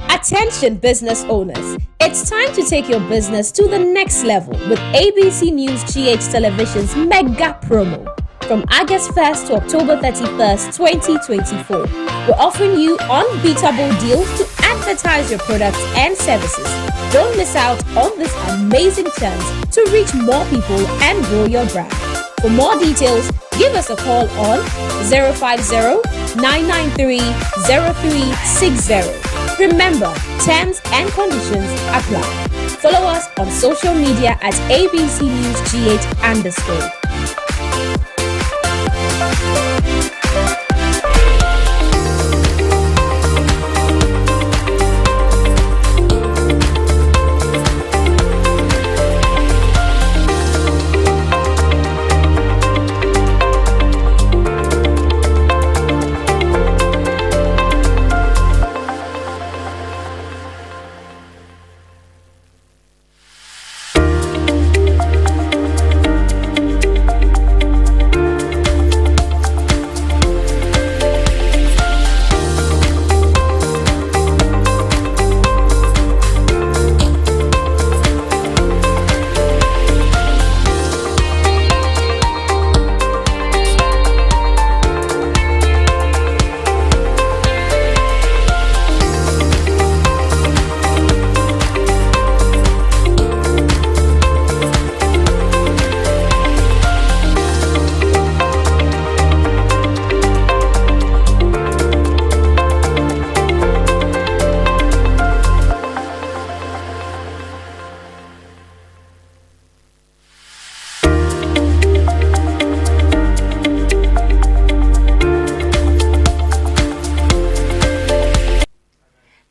Attention business owners, it's time to take your business to the next level with ABC News GH Television's mega promo. From August 1st to October 31st, 2024, we're offering you unbeatable deals to advertise your products and services. Don't miss out on this amazing chance to reach more people and grow your brand. For more details, give us a call on 050-993-0360. Remember, terms and conditions apply. Follow us on social media at ABC News GH_.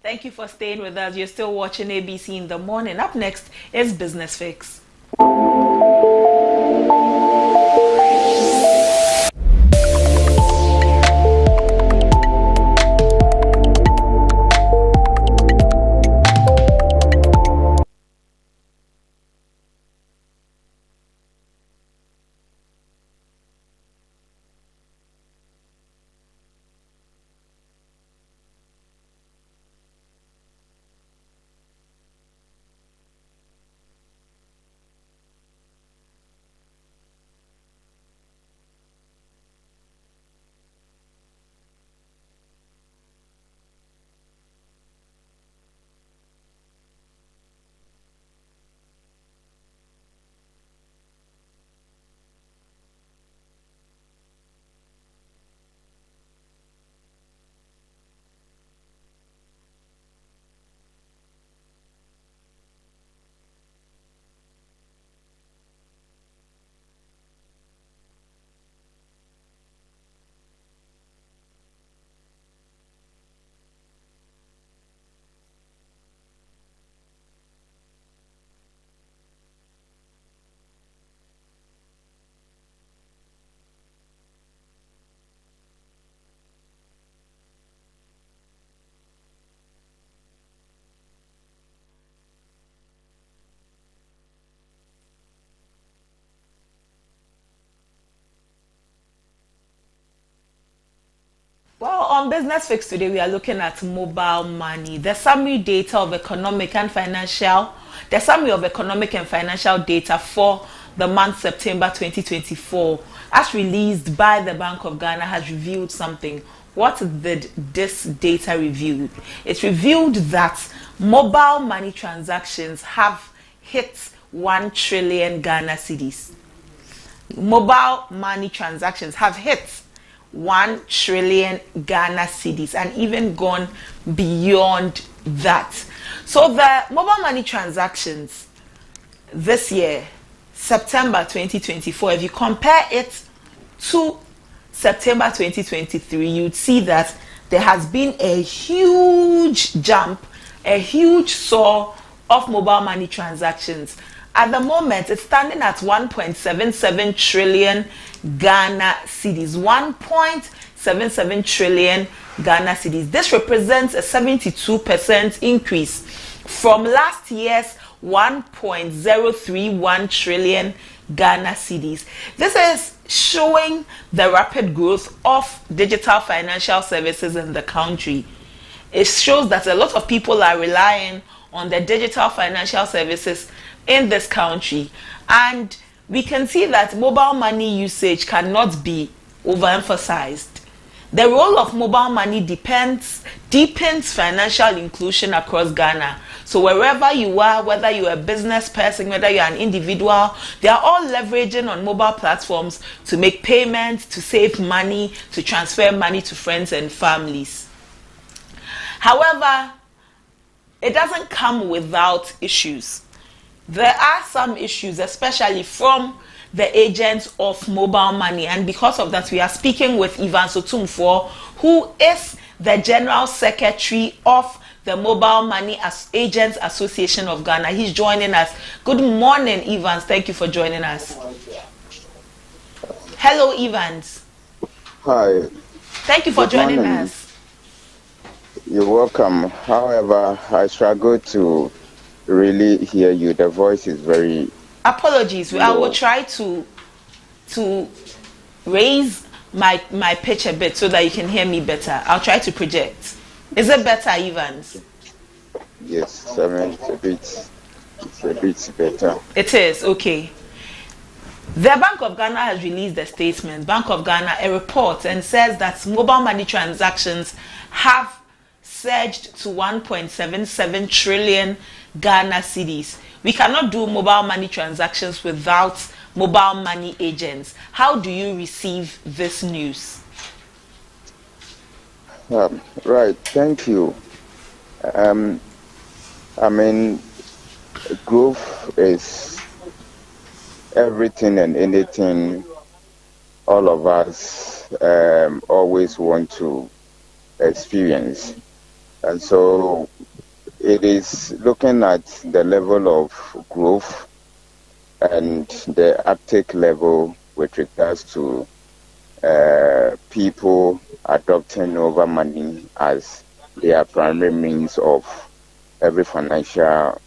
Thank you for staying with us. You're still watching ABC in the morning. Up next is Business Fix. Well, on Business Fix today, we are looking at mobile money, the summary of economic and financial data for the month September 2024, as released by the Bank of Ghana, has revealed something. What did this data reveal? It revealed that mobile money transactions have hit 1 trillion Ghana cedis. Mobile money transactions have hit 1 trillion Ghana cedis and even gone beyond that. So the mobile money transactions this year, September 2024, if you compare it to September 2023, you'd see that there has been a huge jump, a huge soar of mobile money transactions. At the moment, it's standing at 1.77 trillion Ghana cedis. 1.77 trillion Ghana cedis. This represents a 72% increase from last year's 1.031 trillion Ghana cedis. This is showing the rapid growth of digital financial services in the country. It shows that a lot of people are relying on the digital financial services in this country, and we can see that mobile money usage cannot be overemphasized. The role of mobile money deepens financial inclusion across Ghana. So wherever you are, whether you're a business person, whether you're an individual, they are all leveraging on mobile platforms to make payments, to save money, to transfer money to friends and families. However, it doesn't come without issues. There are some issues, especially from the agents of mobile money, and because of that we are speaking with Evans Otumfuo, who is the General Secretary of the Mobile Money Agents Association of Ghana. He's joining us. Good morning, Evans. Thank you for joining us. Hello, Evans. Hi. Thank you for joining us. You're welcome. However, I struggle to really hear you. The voice is very... Apologies. I will try to raise my pitch a bit so that you can hear me better. I'll try to project. Is it better, Evans? Yes, I mean, it's a bit better. It is, okay. The Bank of Ghana has released a statement, Bank of Ghana, a report, and says that mobile money transactions have surged to 1.77 trillion Ghana cedis. We cannot do mobile money transactions without mobile money agents. How do you receive this news? Right, thank you. I mean, growth is everything and anything all of us always want to experience. And so it is looking at the level of growth and the uptake level with regards to people adopting mobile money as their primary means of every financial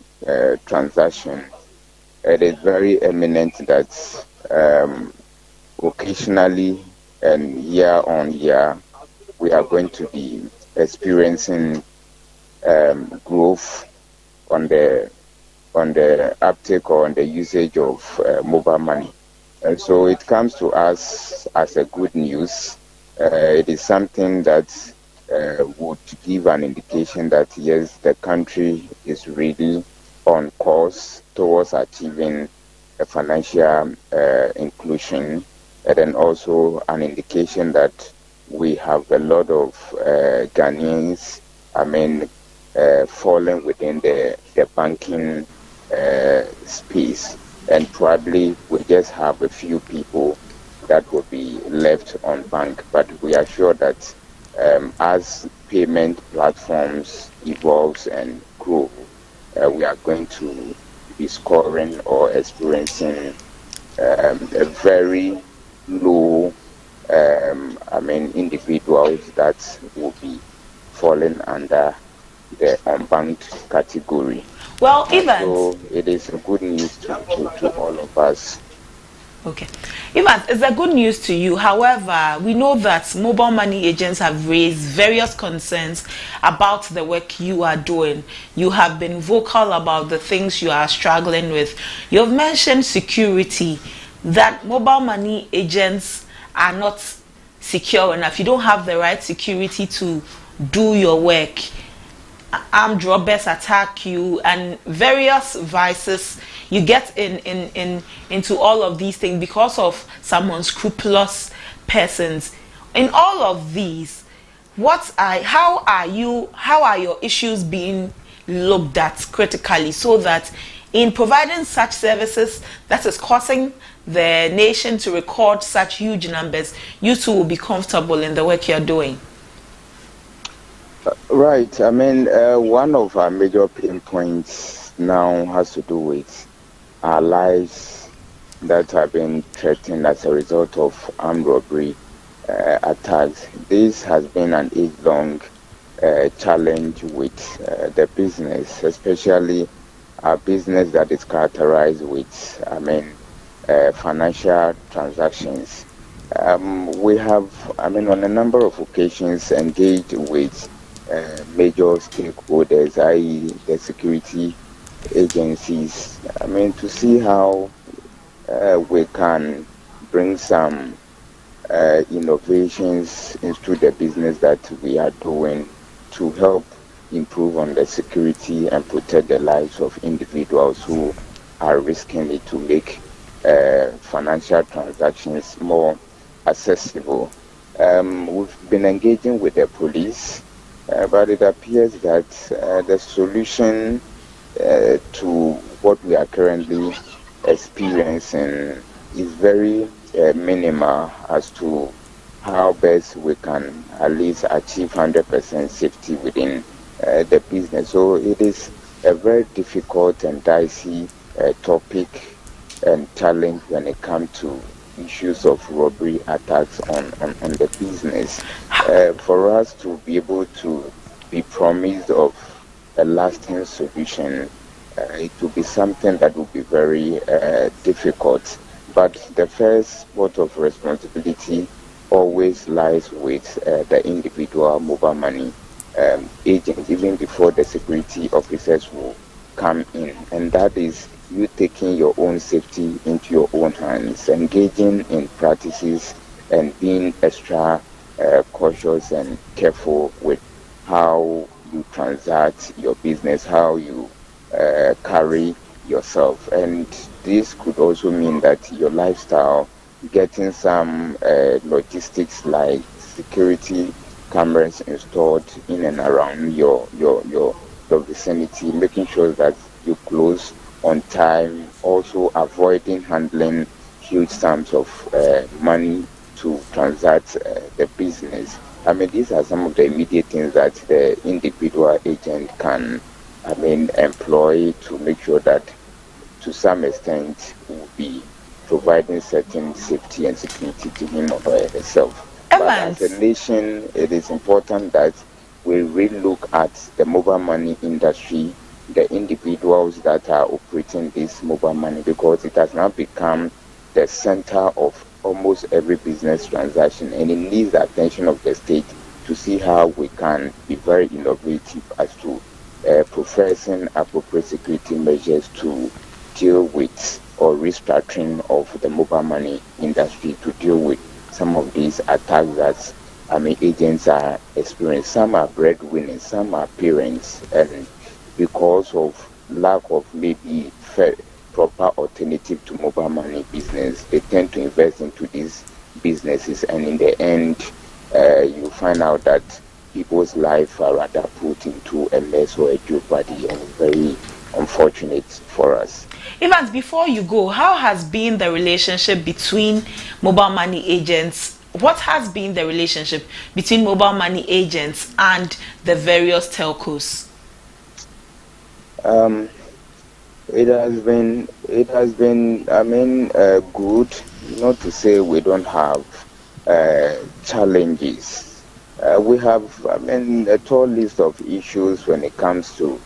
transaction. It is very eminent that occasionally and year on year we are going to be experiencing growth on the uptake or on the usage of mobile money. And so it comes to us as a good news. It is something that would give an indication that yes, the country is really on course towards achieving a financial inclusion, and then also an indication that we have a lot of Ghanaians, falling within the banking space, and probably we just have a few people that will be left on bank. But we are sure that as payment platforms evolves and grow, we are going to be scoring or experiencing a very low individuals that will be falling under the unbanked category. Well, Evans, so it is good news to all of us. Okay. Evans, it's a good news to you. However, we know that mobile money agents have raised various concerns about the work you are doing. You have been vocal about the things you are struggling with. You've mentioned security, that mobile money agents are not secure enough. You don't have the right security to do your work. Armed robbers attack you, and various vices. You get into all of these things because of some unscrupulous persons. In all of these, how are your issues being looked at critically, so that in providing such services that is causing the nation to record such huge numbers, you too will be comfortable in the work you're doing? Right. One of our major pain points now has to do with our lives that have been threatened as a result of armed robbery attacks. This has been an age-long challenge with the business, especially a business that is characterized with, financial transactions. We have, on a number of occasions, engaged with major stakeholders, i.e., the security agencies, to see how we can bring some innovations into the business that we are doing to help improve on the security and protect the lives of individuals who are risking it to make financial transactions more accessible. We've been engaging with the police, but it appears that the solution to what we are currently experiencing is very minimal as to how best we can at least achieve 100% safety within the business. So it is a very difficult and dicey topic and challenge when it comes to issues of robbery attacks on the business. For us to be able to be promised of a lasting solution, it will be something that will be very difficult. But the first spot of responsibility always lies with the individual mobile money agents, even before the security officers will come in. And that is you taking your own safety into your own hands, engaging in practices and being extra cautious and careful with how you transact your business, how you carry yourself. And this could also mean that your lifestyle, getting some logistics like security cameras installed in and around your vicinity, making sure that you close on time, also avoiding handling huge sums of money to transact the business. These are some of the immediate things that the individual agent can employ to make sure that to some extent will be providing certain safety and security to him or herself. Evans. But as a nation, it is important that we really look at the mobile money industry, the individuals that are operating this mobile money, because it has now become the center of almost every business transaction, and it needs the attention of the state to see how we can be very innovative as to professing appropriate security measures to deal with or restructuring of the mobile money industry to deal with some of these attacks that agents are experiencing. Some are breadwinners, some are parents, and because of lack of maybe proper alternative to mobile money business, they tend to invest into these businesses, and in the end, you find out that people's life are rather put into a mess or a jeopardy, and very unfortunate for us. Evans, before you go, how has been the relationship between mobile money agents? What has been the relationship between mobile money agents and the various telcos? It has been good. Not to say we don't have challenges. We have a tall list of issues when it comes to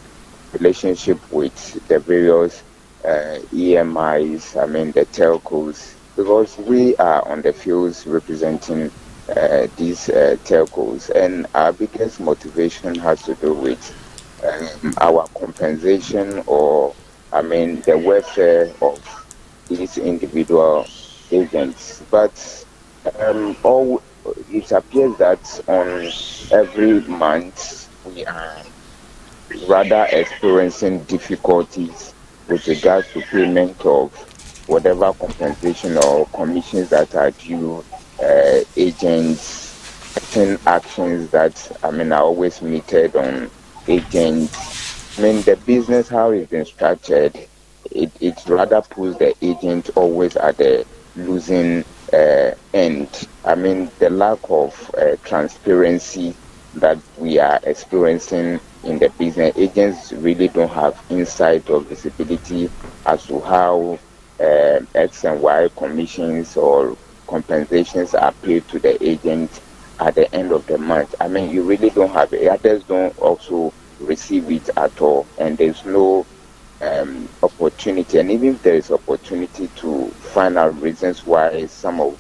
relationship with the various EMIs, the telcos, because we are on the fields representing these telcos, and our biggest motivation has to do with our compensation or the welfare of these individual agents. But it appears that on every month we are rather experiencing difficulties with regards to payment of whatever compensation or commissions that are due agents, certain actions that are always meted on agents. The business, how it's been structured, it rather puts the agent always at the losing end. The lack of transparency that we are experiencing in the business, agents really don't have insight or visibility as to how X and Y commissions or compensations are paid to the agent at the end of the month. You really don't have it. Others don't also receive it at all, and there's no opportunity, and even if there is opportunity to find out reasons why some of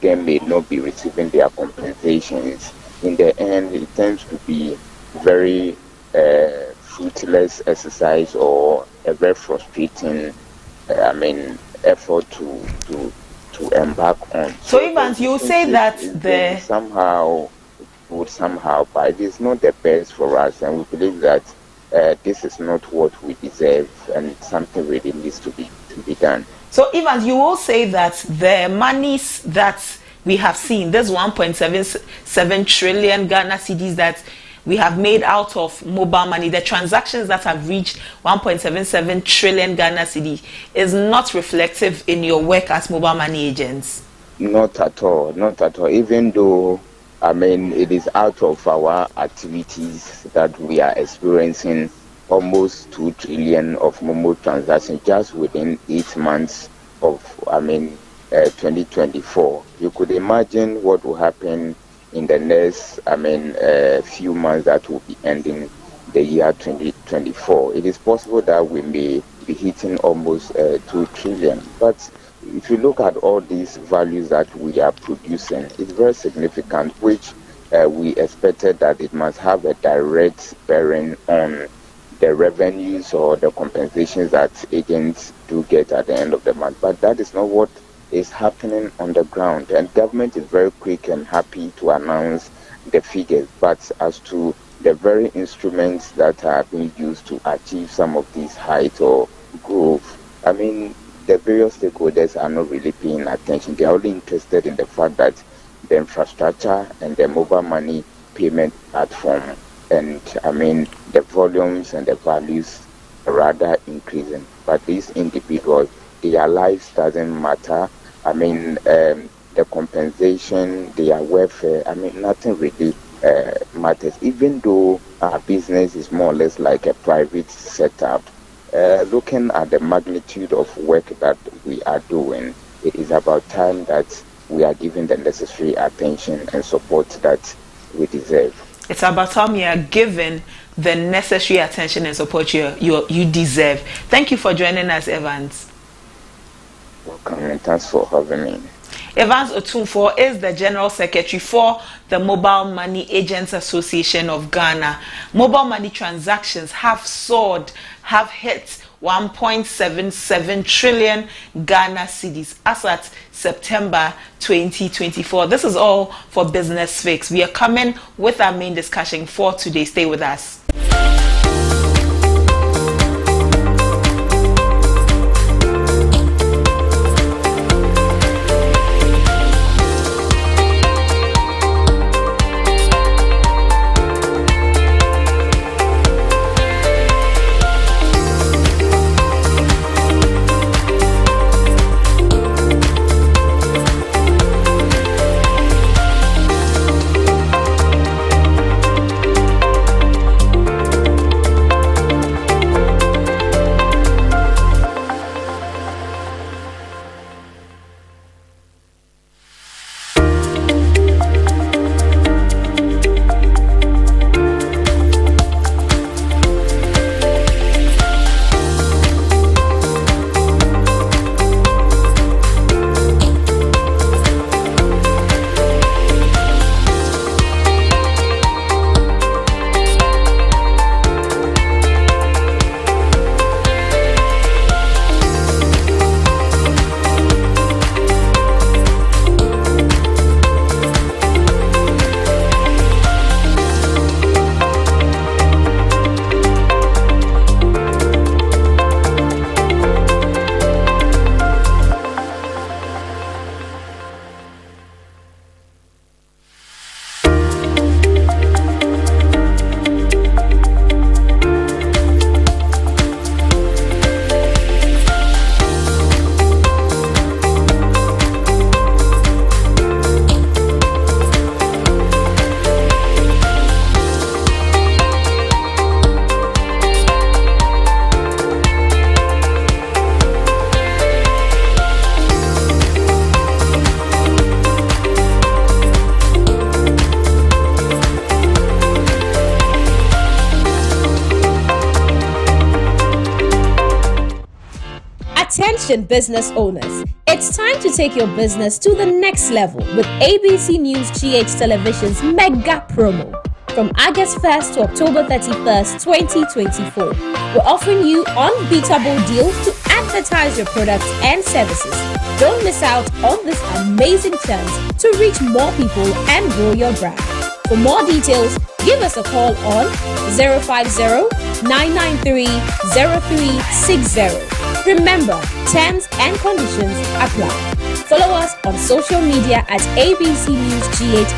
them may not be receiving their compensations, in the end it tends to be very fruitless exercise or a very frustrating effort to embark on. So Evans, you say that the somehow, but it is not the best for us, and we believe that this is not what we deserve, and something really needs to be done. So Evans, you will say that the monies that we have seen, this 1.77 trillion Ghana cedis that we have made out of mobile money, the transactions that have reached 1.77 trillion Ghana cedi is not reflective in your work as mobile money agents? Not at all, not at all. Even though, it is out of our activities that we are experiencing almost 2 trillion of Momo transactions just within 8 months of, 2024. You could imagine what will happen in the next, few months that will be ending the year 2024. It is possible that we may be hitting almost 2 trillion. But if you look at all these values that we are producing, it's very significant, which we expected that it must have a direct bearing on the revenues or the compensations that agents do get at the end of the month. But that is not what is happening on the ground, and government is very quick and happy to announce the figures, but as to the very instruments that are being used to achieve some of these heights or growth, the various stakeholders are not really paying attention. They are only interested in the fact that the infrastructure and the mobile money payment platform and the volumes and the values are rather increasing. But these individuals, their lives doesn't matter. The compensation, their welfare, nothing really matters. Even though our business is more or less like a private setup, looking at the magnitude of work that we are doing, it is about time that we are giving the necessary attention and support that we deserve. It's about time you are given the necessary attention and support you deserve. Thank you for joining us, Evans. Welcome, and thanks for having me. Evans Otumfuo is the General Secretary for the Mobile Money Agents Association of Ghana. Mobile money transactions have soared, have hit 1.77 trillion Ghana cedis as at September 2024. This is all for Business Fix. We are coming with our main discussion for today. Stay with us. Attention business owners, it's time to take your business to the next level with ABC News GH Television's mega promo. From August 1st to October 31st, 2024, we're offering you unbeatable deals to advertise your products and services. Don't miss out on this amazing chance to reach more people and grow your brand. For more details, give us a call on 050-993-0360. Remember, terms and conditions apply. Follow us on social media at ABC News GH_.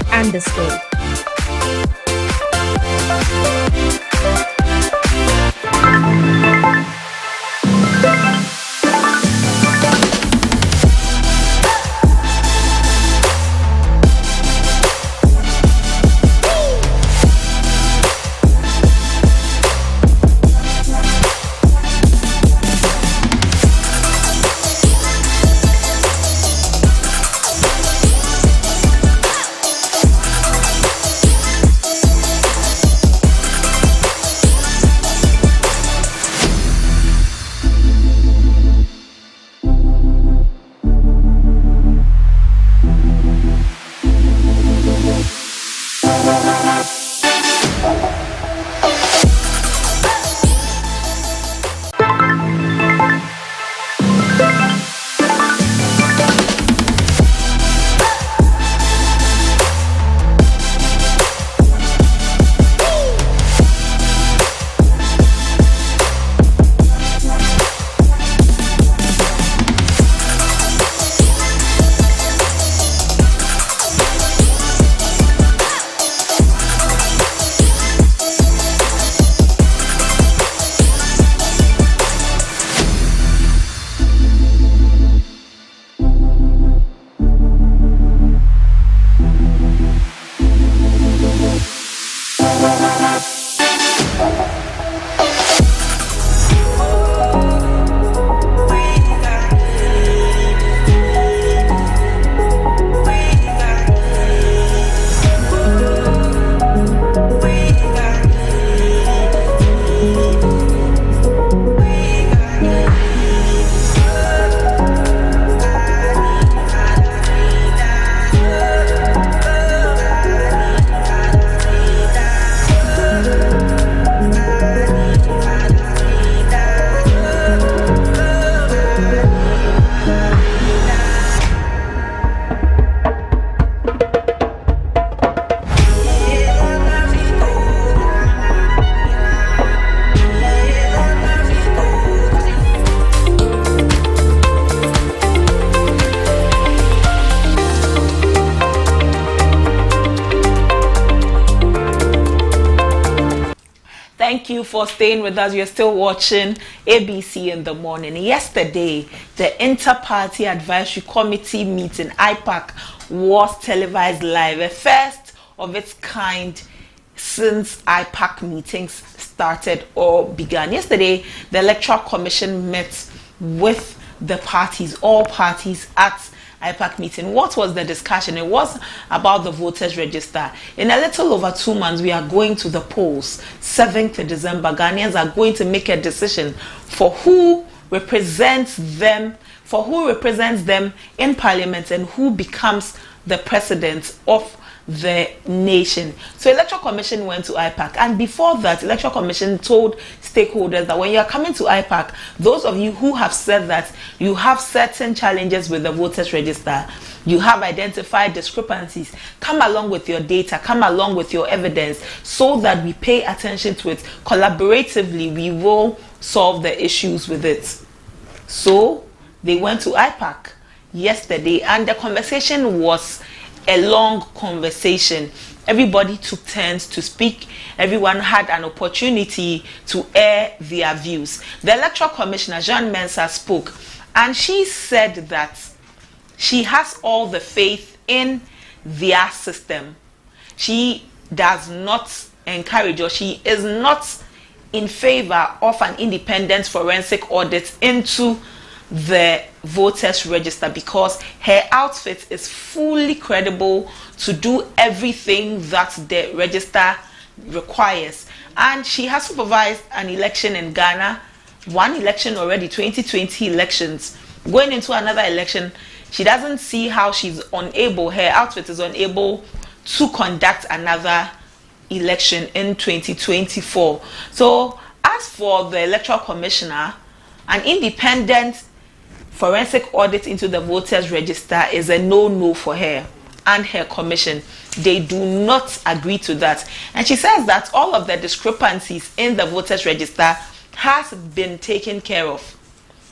Thank you for staying with us. You're still watching ABC in the morning. Yesterday, the Inter-Party Advisory Committee meeting, IPAC, was televised live, a first of its kind since IPAC meetings started or began. Yesterday, the Electoral Commission met with the parties, all parties at IPAC meeting. What was the discussion? It was about the voters register. In a little over 2 months, we are going to the polls. 7th of December, Ghanaians are going to make a decision for who represents them, in parliament, and who becomes the president of the nation. So Electoral Commission went to IPAC, and before that, Electoral Commission told stakeholders that when you are coming to IPAC, those of you who have said that you have certain challenges with the voters register, you have identified discrepancies, come along with your data, come along with your evidence, so that we pay attention to it. Collaboratively, we will solve the issues with it. So they went to IPAC yesterday, and the conversation was a long conversation. Everybody took turns to speak. Everyone had an opportunity to air their views. The Electoral Commissioner, Jean Mensah, spoke, and she said that she has all the faith in their system. She does not encourage, or she is not in favor of an independent forensic audit into the voters register, because her outfit is fully credible to do everything that the register requires. And she has supervised an election in Ghana, one election already, 2020 elections, going into another election, she doesn't see how her outfit is unable to conduct another election in 2024. So as for the Electoral Commissioner, an independent forensic audit into the voters register is a no-no for her and her commission. They do not agree to that. And she says that all of the discrepancies in the voters register has been taken care of.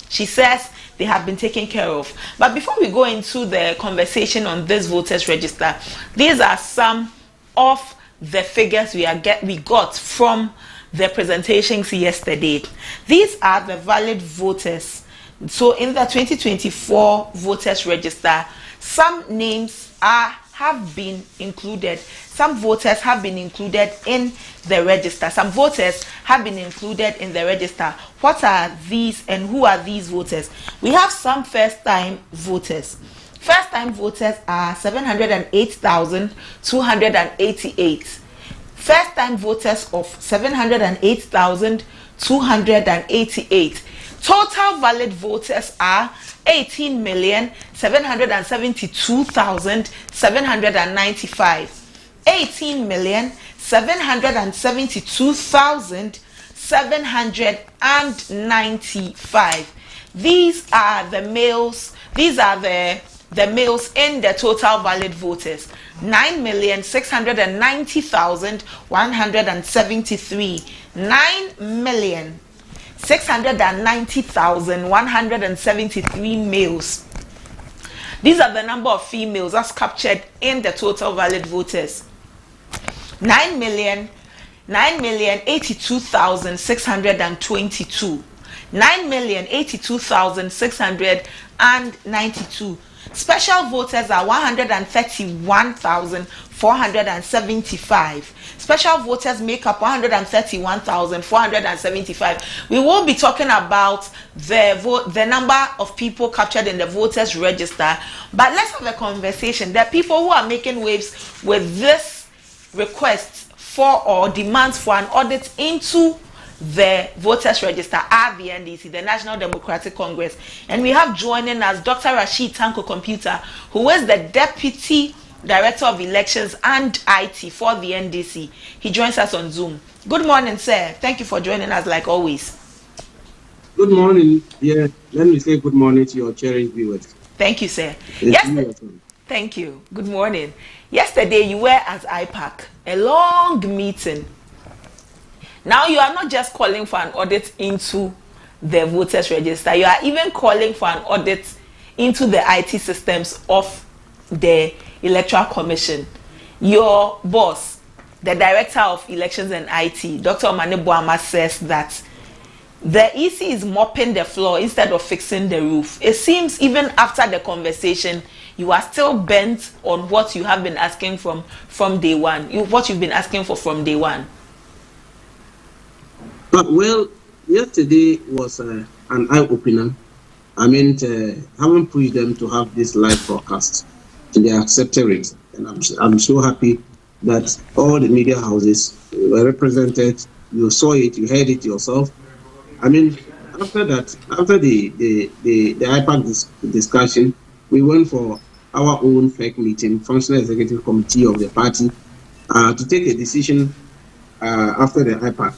She says they have been taken care of. But before we go into the conversation on this voters register, these are some of the figures we got from the presentations yesterday. These are the valid voters. So in the 2024 voters register, some names have been included. Some voters have been included in the register. Some voters have been included in the register. What are these and who are these voters? We have some first-time voters. First-time voters are 708,288. First-time voters of 708,288. Total valid voters are 18,772,795. 18,772,795. These are the males. These are the males in the total valid voters. 9,690,173. 9,690,173 males. These are the number of females as captured in the total valid voters. 9,082,622. 9,082,692. Special voters are 131,475. Special voters make up 131,475. We will be talking about the number of people captured in the voters register, but let's have a conversation. The people who are making waves with this request for or demands for an audit into the voters register are the NDC, the National Democratic Congress, and we have joining us Dr. Rashid Tanko Computer, who is the Deputy Director of Elections and IT for the NDC. He joins us on Zoom. Good morning, sir. Thank you for joining us like always. Good morning. Yeah, let me say good morning to your cherished viewers. Thank you, sir. Thank you. Good morning. Yesterday you were at IPAC, a long meeting. Now you are not just calling for an audit into the voters register, you are even calling for an audit into the IT systems of the Electoral Commission. Your boss, the Director of Elections and IT, Dr. Omane Boamah, says that the EC is mopping the floor instead of fixing the roof. It seems even after the conversation, you are still bent on what you have been asking from day one, what you've been asking for from day one. Well, yesterday was an eye-opener. I mean, haven't pushed them to have this live broadcast, and they accepted it. And I'm so happy that all the media houses were represented. You saw it, you heard it yourself. I mean, after that, after the IPAC discussion, we went for our own FEC meeting, Functional Executive Committee of the party, to take a decision after the IPAC.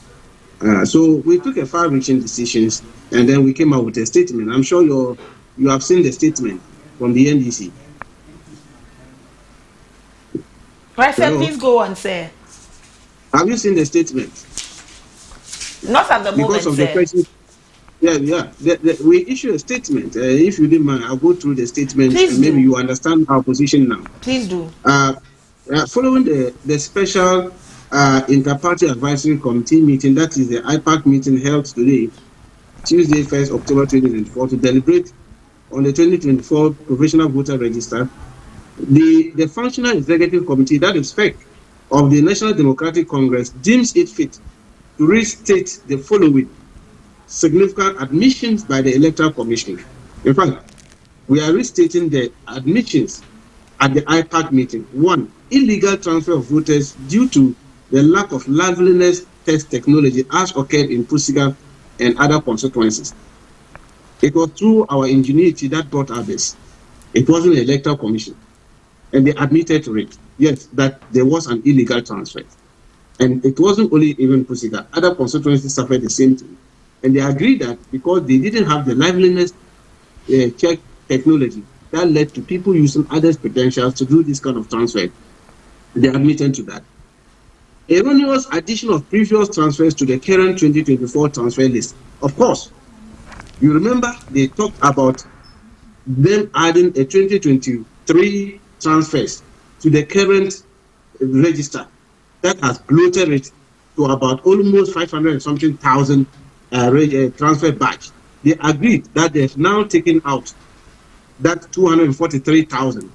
So we took a far-reaching decisions, and then we came out with a statement. I'm sure you have seen the statement from the NDC. Right, sir, please go on, sir. Have you seen the statement? Not at the moment, because of sir. The question. Yeah. We issue a statement. If you didn't mind, I'll go through the statement. Please and maybe you understand our position now. Please do. Following the special Inter-Party Advisory Committee meeting, that is the IPAC meeting held today, Tuesday, 1st October 2024, to deliberate on the 2024 Provisional Voter Register, the Functional Executive Committee, that is FEC, of the National Democratic Congress, deems it fit to restate the following significant admissions by the Electoral Commission. In fact, we are restating the admissions at the IPAC meeting. 1, illegal transfer of voters due to the lack of liveliness test technology as occurred in Pusiga and other consequences. It was through our ingenuity that brought out this. It wasn't the Electoral Commission. And they admitted to it, yes, that there was an illegal transfer. And it wasn't only even Pusiga. Other constituencies suffered the same thing. And they agreed that because they didn't have the liveliness check technology, that led to people using others' credentials to do this kind of transfer. They admitted to that. Erroneous addition of previous transfers to the current 2024 transfer list. Of course, you remember they talked about them adding a 2023 transfers to the current register. That has bloated it to about almost 500 and something thousand transfer batch. They agreed that they've now taken out that 243,000.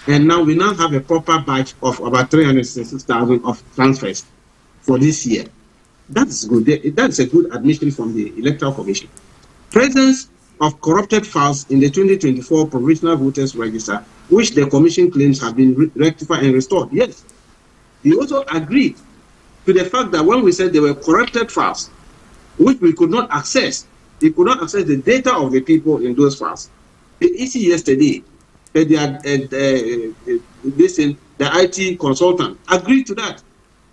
And now we now have a proper batch of about 366,000 of transfers for this year. That is good. That's a good admission from the Electoral Commission. Presence of corrupted files in the 2024 Provisional Voters Register, which the Commission claims have been rectified and restored. Yes. They also agreed to the fact that when we said there were corrupted files, which we could not access, they could not access the data of the people in those files. The EC yesterday, the IT consultant agreed to that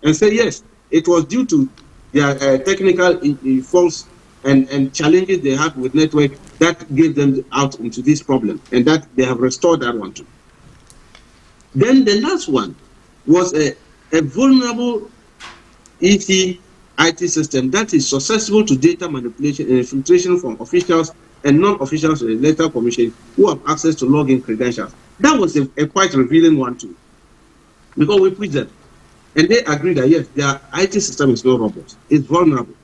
and said yes, it was due to their technical faults and challenges they had with network that gave them out into this problem, and that they have restored that one too. Then the last one was a vulnerable EC IT system that is susceptible to data manipulation and infiltration from officials and non-officials in the Electoral Commission who have access to login credentials. That was a quite revealing one too, because we put them, and they agreed that yes, their IT system is not robust, it's vulnerable,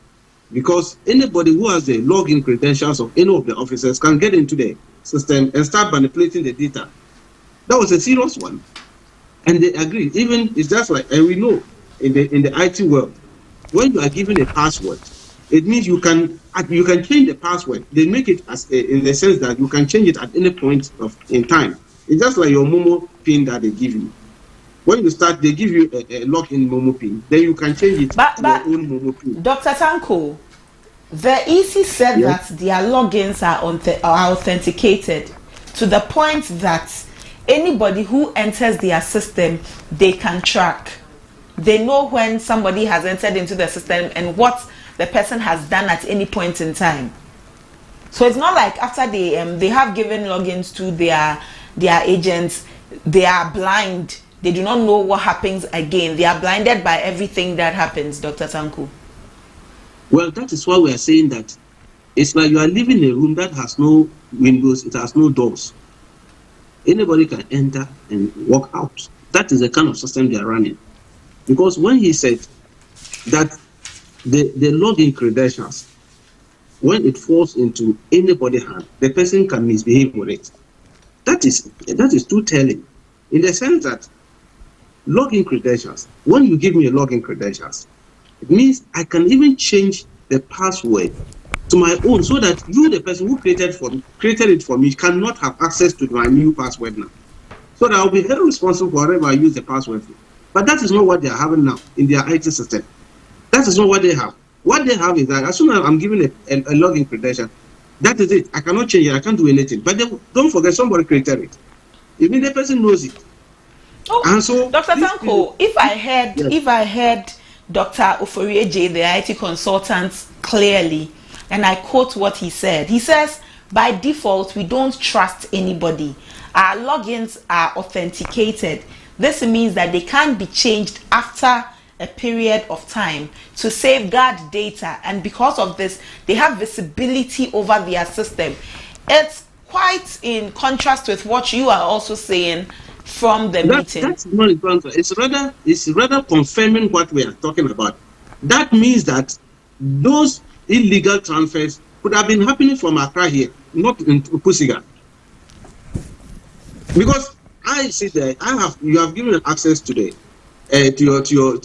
because anybody who has the login credentials of any of the officers can get into the system and start manipulating the data. That was a serious one, and they agreed. Even it's just like, and we know in the IT world, when you are given a password, it means you can change the password. They make it as in the sense that you can change it at any point in time. It's just like your Momo pin that they give you. When you start, they give you a login Momo pin. Then you can change it to your own Momo pin. Dr. Tanko, the EC said that their logins are authenticated to the point that anybody who enters their system, they can track. They know when somebody has entered into the system and what the person has done at any point in time. So it's not like after they have given logins to their agents, they are blind. They do not know what happens again. They are blinded by everything that happens, Dr. Tanko. Well, that is why we are saying that it's like you are living in a room that has no windows, it has no doors. Anybody can enter and walk out. That is the kind of system they are running. Because when he said that the login credentials, when it falls into anybody's hand, the person can misbehave with it. That is too telling, in the sense that login credentials, when you give me a login credentials, it means I can even change the password to my own, so that you, the person who created it for me, cannot have access to my new password now. So that I'll be held responsible for whatever I use the password for. But that is not what they are having now in their IT system. That is not what they have. What they have is that as soon as I'm given a login credential, that is it. I cannot change it. I can't do anything. But don't forget, somebody created it. Even the person knows it. Oh, and so, Dr. Tanko, if I heard Dr. Ofori-Adjei, the IT consultant, clearly, and I quote what he said. He says, by default, we don't trust anybody. Our logins are authenticated. This means that they can't be changed after a period of time to safeguard data, and because of this, they have visibility over their system. It's quite in contrast with what you are also saying from the meeting. That's not in contrast. It's rather confirming what we are talking about. That means that those illegal transfers could have been happening from Accra here, not in Pusiga. Because I see that you have given access today to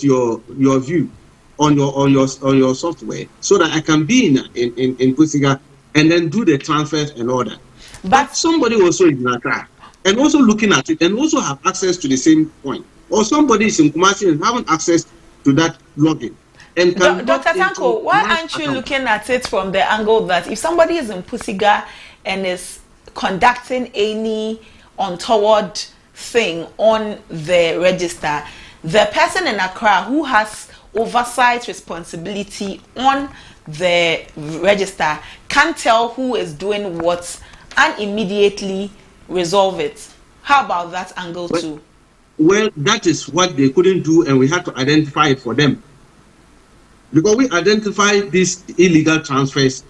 your view on your software, so that I can be in Pusiga and then do the transfers and all that. But somebody also is in Accra and also looking at it and also have access to the same point, or somebody is in Kumasi and having access to that login. and can Dr. Tanko, why aren't you looking at it from the angle that if somebody is in Pusiga and is conducting any untoward thing on the register, the person in Accra who has oversight responsibility on the register can tell who is doing what and immediately resolve it? How about that angle too? Well, that is what they couldn't do, and we had to identify it for them. Because we identified these illegal transfers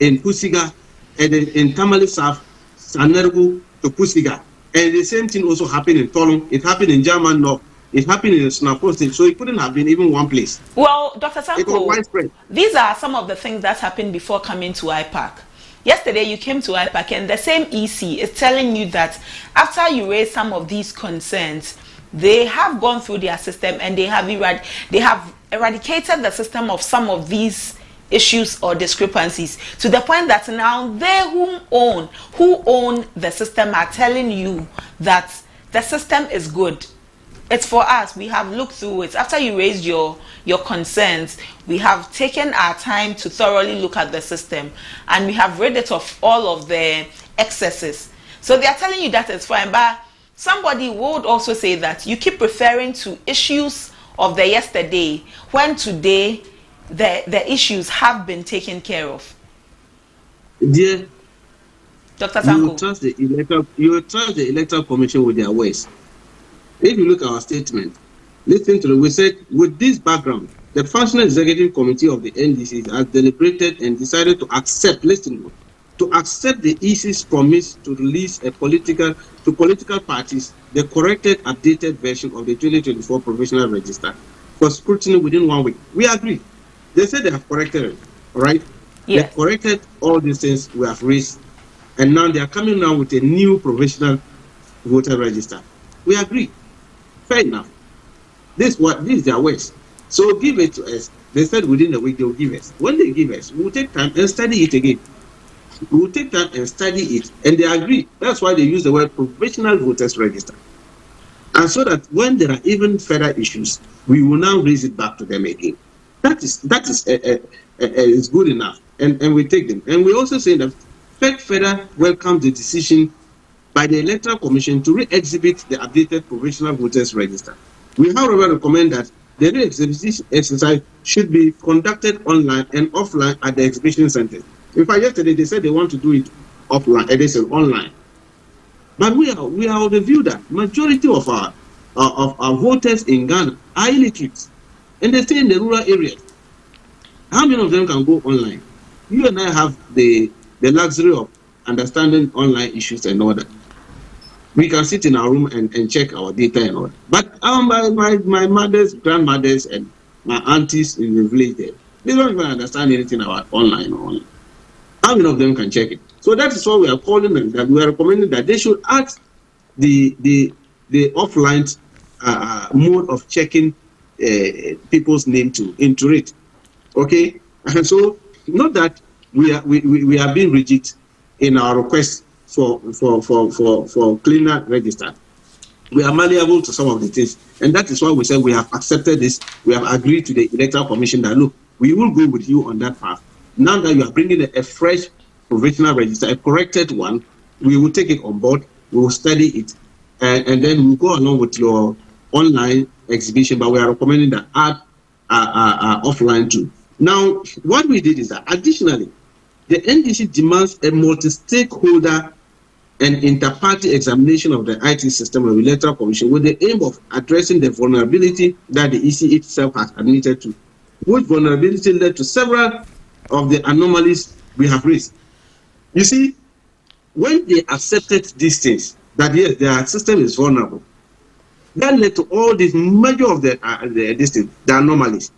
in Pusiga and in Tamale South, Sanergu to Pusiga. And the same thing also happened in Tolong. It happened in German North. It happened in Snappo State. So it couldn't have been even one place. Well, Dr. Tanko, it was widespread. These are some of the things that happened before coming to IPAC. Yesterday you came to IPAC and the same EC is telling you that after you raise some of these concerns, they have gone through their system and they have eradicated the system of some of these issues or discrepancies to the point that now they who own the system are telling you that the system is good. It's for us. We have looked through it. After you raised your concerns, we have taken our time to thoroughly look at the system and we have rid it of all of the excesses. So they are telling you that it's fine, but somebody would also say that you keep referring to issues of the yesterday when today the issues have been taken care of. Dear Dr. Tanko, you will trust the electoral commission with their words. If you look at our statement, listen to it. We said, with this background, the Functional Executive Committee of the NDC has deliberated and decided to accept, to accept the EC's promise to release to political parties the corrected, updated version of the 2024 Provisional Register for scrutiny within 1 week. We agree. They said they have corrected it, all right? Yes. They corrected all these things we have raised, and now they are coming now with a new Provisional Voter Register. We agree. Fair enough. This is their ways. So give it to us. They said within a week they will give us. When they give us, we will take time and study it again. We will take time and study it, and they agree. That's why they use the word Provisional Voters Register. And so that when there are even further issues, we will now raise it back to them again. That is good enough, and we take them. And we also say that FEDA welcomes the decision by the Electoral Commission to re-exhibit the updated Provisional Voters Register. We, however, recommend that the re-exhibition exercise should be conducted online and offline at the exhibition center. In fact, yesterday they said they want to do it offline, they said online. But we are of the view that majority of our voters in Ghana are illiterate, and they stay in the rural areas. How many of them can go online? You and I have the luxury of understanding online issues and all that. We can sit in our room and check our data and all that. But my mothers, grandmothers, and my aunties in the village there, they don't even understand anything about online or online. How many of them can check it? So that is why we are calling them, that we are recommending that they should add the offline mode of checking people's name into it. Okay? And so, not that we are being rigid in our request for cleaner register. We are malleable to some of the things, and that is why we said we have accepted this. We have agreed to the Electoral Commission that, look, we will go with you on that path. Now that you are bringing a fresh provisional register, a corrected one, we will take it on board, we will study it, and then we'll go along with your online exhibition, but we are recommending that add offline too. Now, what we did is that, additionally, the NDC demands a multi-stakeholder and inter-party examination of the IT system of the Electoral Commission with the aim of addressing the vulnerability that the EC itself has admitted to, which vulnerability led to several of the anomalies we have raised. You see, when they accepted these things, that yes, their system is vulnerable, that led to all these major of the anomalies.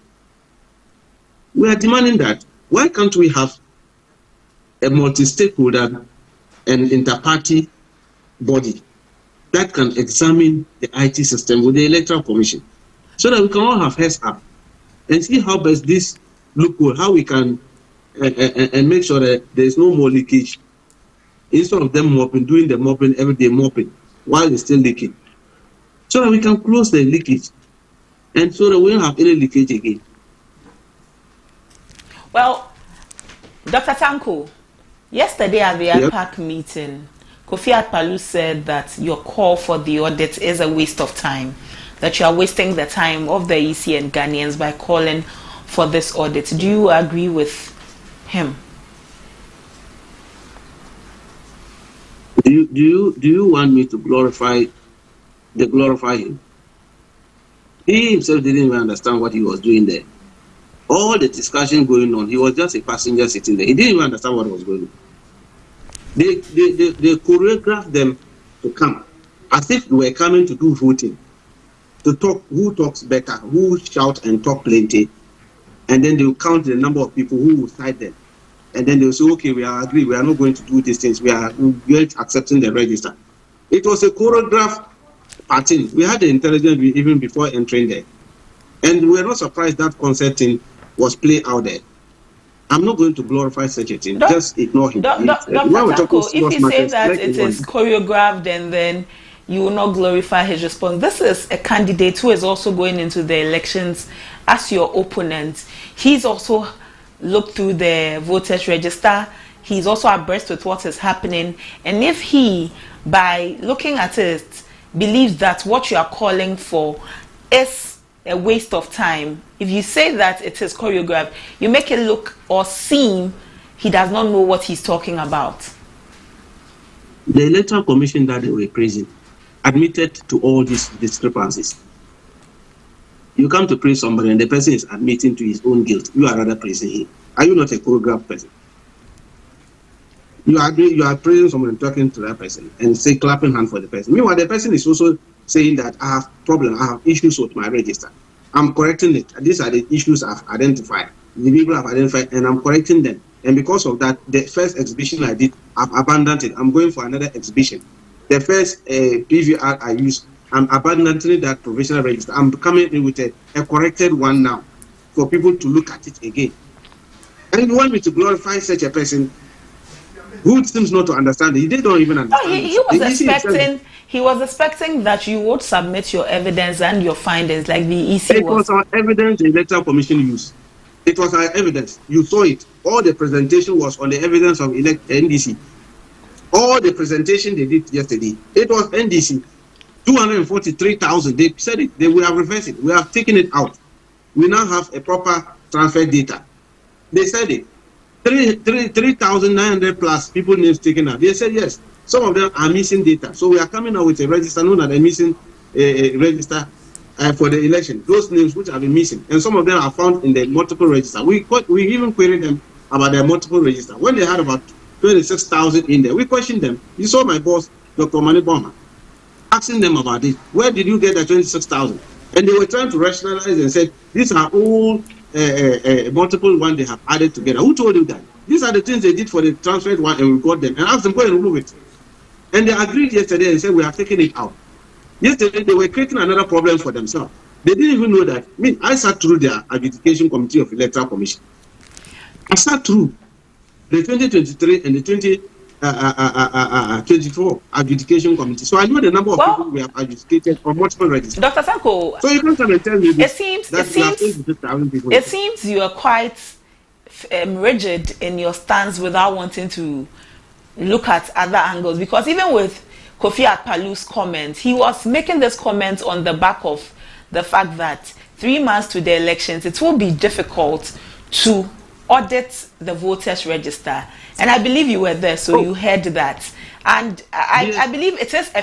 We are demanding that, why can't we have a multi-stakeholder and inter-party body that can examine the IT system with the Electoral Commission, so that we can all have heads up and see how best this loophole, how we can and make sure that there is no more leakage, instead of them doing the mopping, everyday mopping, while it's still leaking, so that we can close the leakage, and so that we don't have any leakage again. Well, Dr. Tanko, yesterday at the IPAC meeting, Kofi Akpaloo said that your call for the audit is a waste of time, that you are wasting the time of the EC and Ghanaians by calling for this audit. Do you agree with him? Do you want me to glorify him? He himself didn't even understand what he was doing there. All the discussion going on, he was just a passenger sitting there. He didn't even understand what was going on. They choreographed them to come as if they were coming to do voting, to talk who talks better, who shout and talk plenty, and then they will count the number of people who will cite them. And then they'll say, okay, we are agree, we are not going to do these things, we are accepting the register. It was a choreographed party. We had the intelligence even before entering there. And we were not surprised that concert thing was played out there. I'm not going to glorify such a thing. Just ignore him. Dr. Tanko, if you say that it is choreographed and then you will not glorify his response, this is a candidate who is also going into the elections as your opponent. He's also looked through the voters register. He's also abreast with what is happening. And if he, by looking at it, believes that what you are calling for is a waste of time, if you say that it is choreographed, you make it look or seem he does not know what he's talking about. The Electoral Commission that they were praising admitted to all these discrepancies. You come to praise somebody and the person is admitting to his own guilt. You are rather praising him. Are you not a choreographed person? You are praising someone and talking to that person and say clapping hand for the person. Meanwhile, the person is also saying that I have problems, I have issues with my register. I'm correcting it. These are the issues I've identified. The people have identified and I'm correcting them. And because of that, the first exhibition I did, I've abandoned it. I'm going for another exhibition. The first PVR I used, I'm abandoning that provisional register. I'm coming in with a corrected one now for people to look at it again. And you want me to glorify such a person who seems not to understand it? They don't even understand. He was expecting that you would submit your evidence and your findings like the EC It was our evidence the Electoral Commission used. It was our evidence. You saw it. All the presentation was on the evidence of NDC. All the presentation they did yesterday, it was NDC. 243,000. They said it. We have reversed it. We have taken it out. We now have a proper transfer data. They said it. 3,900 plus people names taken out. They said yes. Some of them are missing data. So we are coming out with a register known as a missing register for the election. Those names which have been missing. And some of them are found in the multiple register. We even queried them about their multiple register. When they had about 26,000 in there, we questioned them. You saw my boss, Dr. Mani Boma, asking them about it. Where did you get the 26,000? And they were trying to rationalize and said, these are all multiple ones they have added together. Who told you that? These are the things they did for the transferred one and we got them. And asked them, go and remove it. And they agreed yesterday and said, we have taken it out. Yesterday, they were creating another problem for themselves. They didn't even know that. I sat through their adjudication committee of Electoral Commission. I sat through the 2023 and the 2024 adjudication committee. So I know the number of people we have adjudicated on multiple registers. Dr. Tanko, so you can't come and tell me it seems you are quite rigid in your stance without wanting to look at other angles, because even with Kofi Akpaloo's comment, he was making this comment on the back of the fact that 3 months to the elections, it will be difficult to audit the voters register. And I believe you were there, so you heard that. And I believe it is a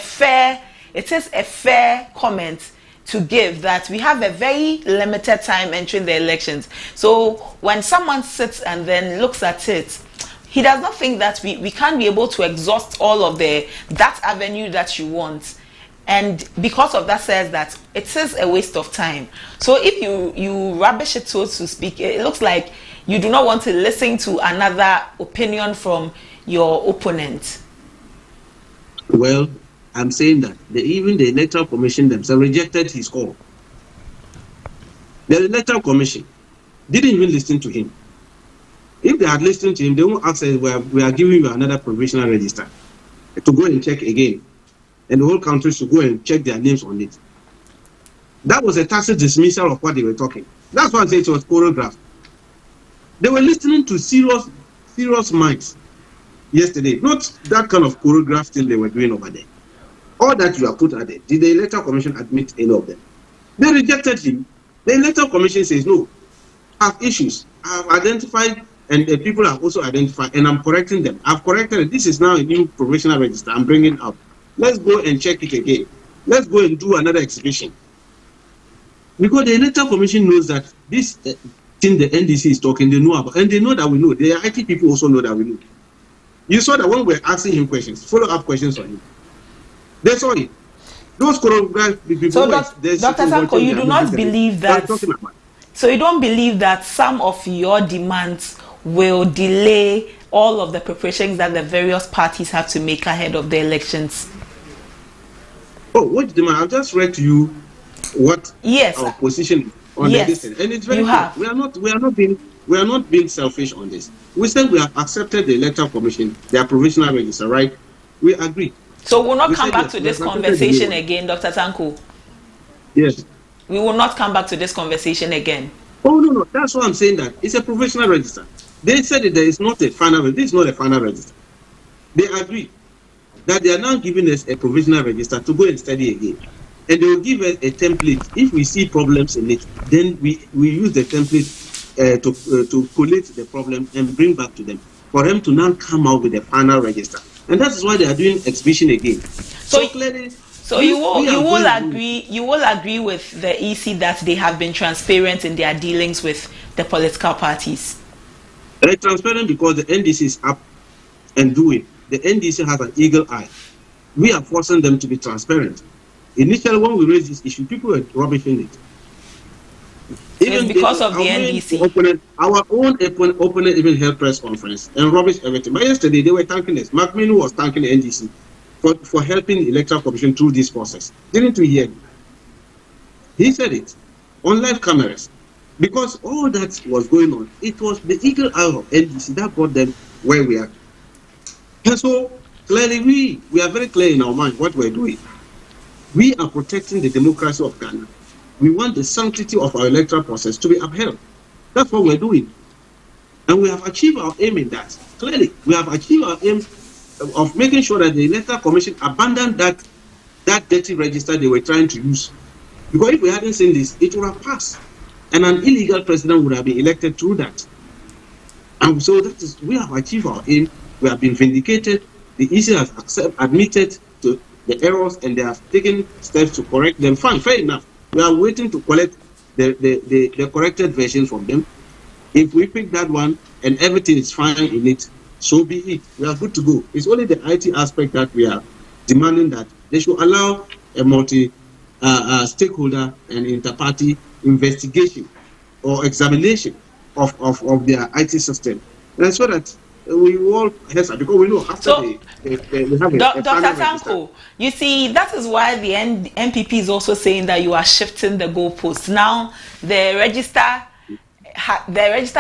fair comment to give that we have a very limited time entering the elections. So when someone sits and then looks at it, he does not think that we can't be able to exhaust all of that avenue that you want. And because of that, says that it is a waste of time. So if you rubbish it, so to speak, it looks like you do not want to listen to another opinion from your opponent. Well, I'm saying that even the Electoral Commission themselves rejected his call. The Electoral Commission didn't even listen to him. If they had listened to him, they won't ask us, we are giving you another provisional register to go and check again. And the whole country should go and check their names on it. That was a tacit dismissal of what they were talking. That's why I say it was choreographed. They were listening to serious minds yesterday, not that kind of choreographed thing they were doing over there. All that you have put out there, did the Electoral Commission admit any of them? They rejected him. The Electoral Commission says, no, I have issues. I have identified, and the people have also identified, and I'm correcting them. I've corrected it. This is now a new provisional register. I'm bringing up. Let's go and check it again. Let's go and do another exhibition. Because the Electoral Commission knows that this thing the NDC is talking, they know about, and they know that we know. The IT people also know that we know. You saw that when we were asking him questions, follow-up questions on him. They saw it. Those choreographed people. So, Dr. Sanko, you do not believe that. So you don't believe that some of your demands will delay all of the preparations that the various parties have to make ahead of the elections? Oh, what demand? I've just read to you what our position on this thing, and it's very clear. We are not being selfish on this. We said we have accepted the Electoral Commission, their provisional register, right? We agree. So we'll not come back to this conversation again, Dr. Sanko. Yes. We will not come back to this conversation again. Oh no, that's why I'm saying that it's a provisional register. They said that there is not a final. This is not a final register. They agree that they are now giving us a provisional register to go and study again, and they will give us a template. If we see problems in it, then we use the template to collate the problem and bring back to them for them to now come out with a final register. And that is why they are doing exhibition again. So clearly, you will agree with the EC that they have been transparent in their dealings with the political parties. They're transparent because the NDC is up and doing. The NDC has an eagle eye. We are forcing them to be transparent. Initially, when we raised this issue, people were rubbishing it. Even because of the NDC. Our own opponent even held press conference and rubbish everything. But yesterday, they were thanking us. Mark Minu was thanking the NDC for helping the Electoral Commission through this process. Didn't we hear him? He said it on live cameras. Because all that was going on, it was the eagle eye of NDC that brought them where we are. And so, clearly, we are very clear in our mind what we're doing. We are protecting the democracy of Ghana. We want the sanctity of our electoral process to be upheld. That's what we're doing. And we have achieved our aim in that. Clearly, we have achieved our aim of making sure that the Electoral Commission abandoned that dirty register they were trying to use. Because if we hadn't seen this, it would have passed. And an illegal president would have been elected through that. And so we have achieved our aim. We have been vindicated. The EC has admitted to the errors and they have taken steps to correct them. Fine, fair enough. We are waiting to collect the corrected version from them. If we pick that one and everything is fine in it, so be it. We are good to go. It's only the IT aspect that we are demanding that they should allow a multi-stakeholder and inter-party investigation or examination of their IT system. And so that we all because we know after they have a Dr. Sanko, you see, that is why the NPP is also saying that you are shifting the goalposts. Now the register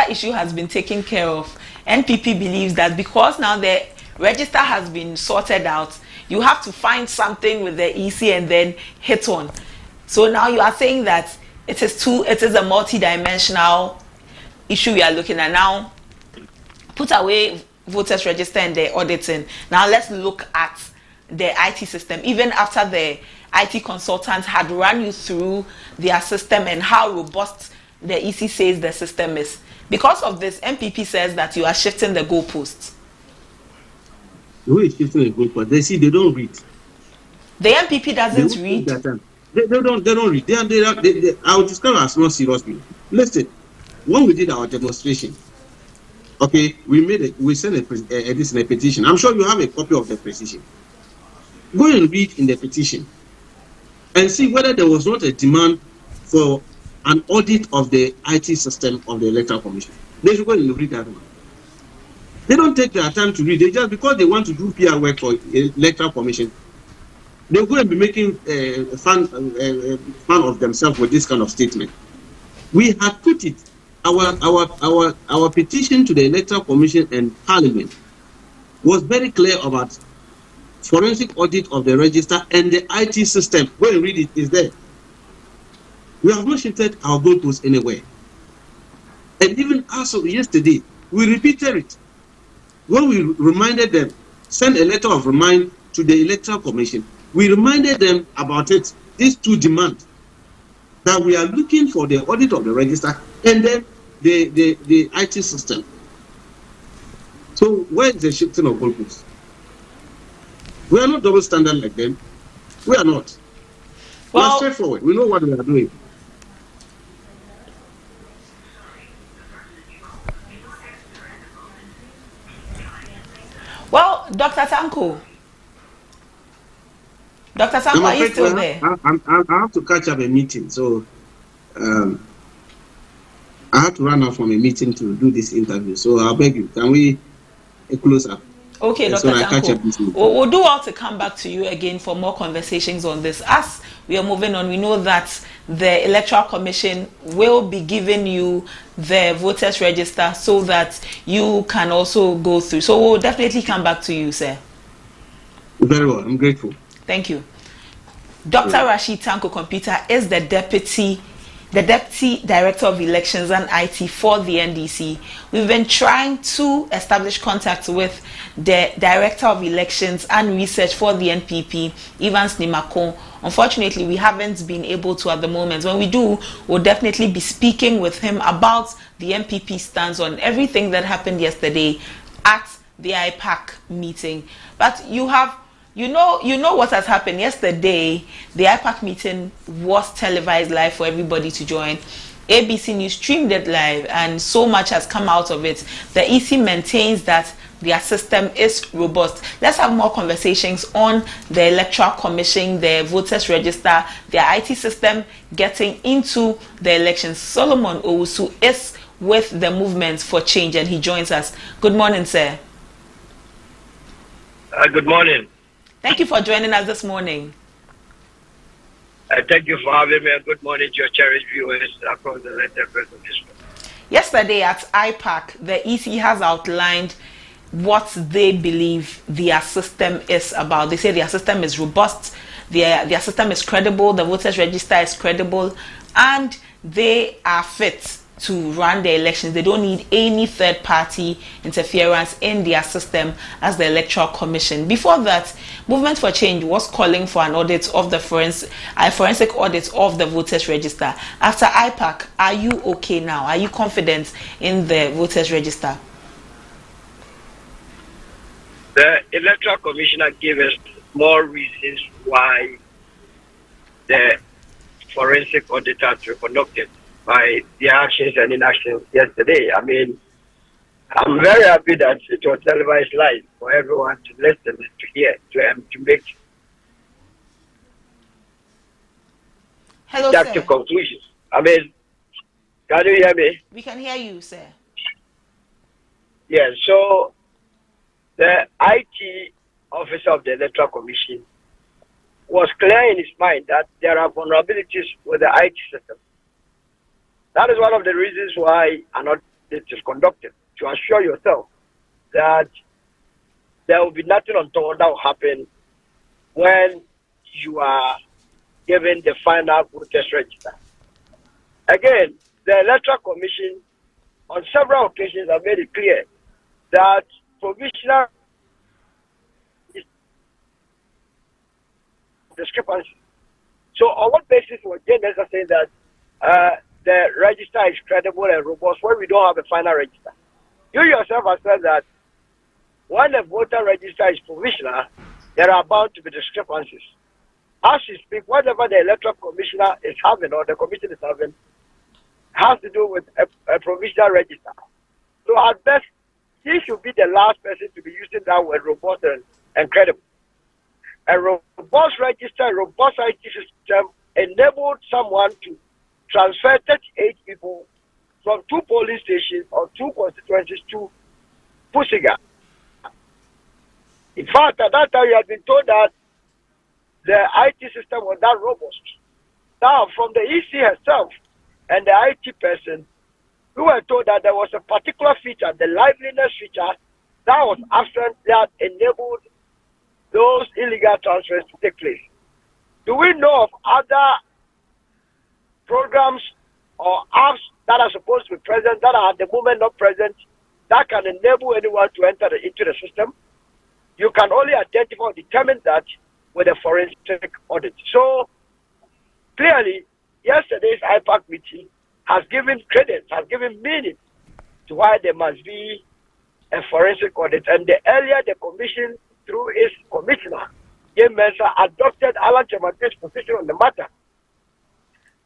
issue has been taken care of. NPP believes that because now the register has been sorted out, you have to find something with the EC and then hit on. So now you are saying that it is a multi-dimensional issue we are looking at now. Put away voters register and the auditing. Now let's look at the IT system. Even after the IT consultants had run you through their system and how robust the EC says the system is. Because of this, MPP says that you are shifting the goalposts. Who is shifting the goalposts? They don't read. The MPP doesn't read. They don't read. I would describe it as not seriously. Listen, when we did our demonstration, okay, we sent a petition. I'm sure you have a copy of the petition. Go and read in the petition and see whether there was not a demand for an audit of the IT system of the Electoral Commission. They should go and read that one. They don't take their time to read. They just because they want to do PR work for Electoral Commission, they're going to be making fun of themselves with this kind of statement. We had put it. Our petition to the Electoral Commission and Parliament was very clear about forensic audit of the register and the IT system. Go and read it, it's there. We have not shifted our goalposts anywhere. And even as of yesterday, we repeated it. When we reminded them, send a letter of remind to the Electoral Commission, we reminded them about it, these two demands, that we are looking for the audit of the register and then the IT system. So where is the shifting of goalposts? We are not double standard like them. We are not. We are straightforward. We know what we are doing. Well, Dr. Tanko, are you still there? I have to catch up a meeting, so I have to run out from a meeting to do this interview. So I beg you, can we close up? Okay, Dr. Tanko, we'll do all to come back to you again for more conversations on this. As we are moving on, we know that the Electoral Commission will be giving you the voters register so that you can also go through. So we'll definitely come back to you, sir. Very well, I'm grateful. Thank you. Dr. Rashid Tanko Computer is the Deputy Director of Elections and IT for the NDC. We've been trying to establish contact with the Director of Elections and Research for the NPP, Evans Nimako. Unfortunately, we haven't been able to at the moment. When we do, we'll definitely be speaking with him about the NPP stance on everything that happened yesterday at the IPAC meeting. But you know what has happened yesterday. The IPAC meeting was televised live for everybody to join. ABC News streamed it live, and so much has come out of it. The EC maintains that their system is robust. Let's have more conversations on the Electoral Commission, the voters register, their IT system getting into the elections. Solomon Owusu is with the Movement for Change, and he joins us. Good morning, sir. Good morning. Thank you for joining us this morning. Thank you for having me, and good morning to your cherished viewers across the length and breadth of this world. Yesterday at IPAC, the EC has outlined what they believe their system is about. They say their system is robust, their system is credible, the voters register is credible, and they are fit to run the elections. They don't need any third party interference in their system as the Electoral Commission. Before that, Movement for Change was calling for an audit of the forensic audit of the voters register. After IPAC, are you okay now? Are you confident in the voters register? The Electoral Commissioner gave us more reasons why the forensic auditors were conducted by the actions and inactions yesterday. I mean, I'm very happy that it was televised live for everyone to listen, to hear, to make deductive conclusions. I mean, can you hear me? We can hear you, sir. Yeah, so the IT officer of the Electoral Commission was clear in his mind that there are vulnerabilities with the IT system. That is one of the reasons why an audit is conducted, to assure yourself that there will be nothing untoward that will happen when you are given the final voters register. Again, the Electoral Commission on several occasions have made it clear that provisional discrepancy. So on what basis was James saying that the register is credible and robust when we don't have a final register? You yourself have said that when the voter register is provisional, there are bound to be discrepancies. As you speak, whatever the Electoral Commissioner is having or the Commission is having has to do with a provisional register. So at best, he should be the last person to be using that word robust and credible. A robust register, a robust IT system enabled someone to transfer 38 people from 2 polling stations or 2 constituencies to Pusiga. In fact, at that time, you had been told that the IT system was that robust. Now, from the EC herself and the IT person, we were told that there was a particular feature, the liveliness feature, that was absent that enabled those illegal transfers to take place. Do we know of other programs or apps that are supposed to be present that are at the moment not present that can enable anyone to enter into the system. You can only identify or determine that with a forensic audit. So clearly, yesterday's IPAC meeting has given credit, has given meaning to why there must be a forensic audit. And the earlier the commission, through its commissioner, Jane Mensah, adopted Alan Kyeremate's position on the matter,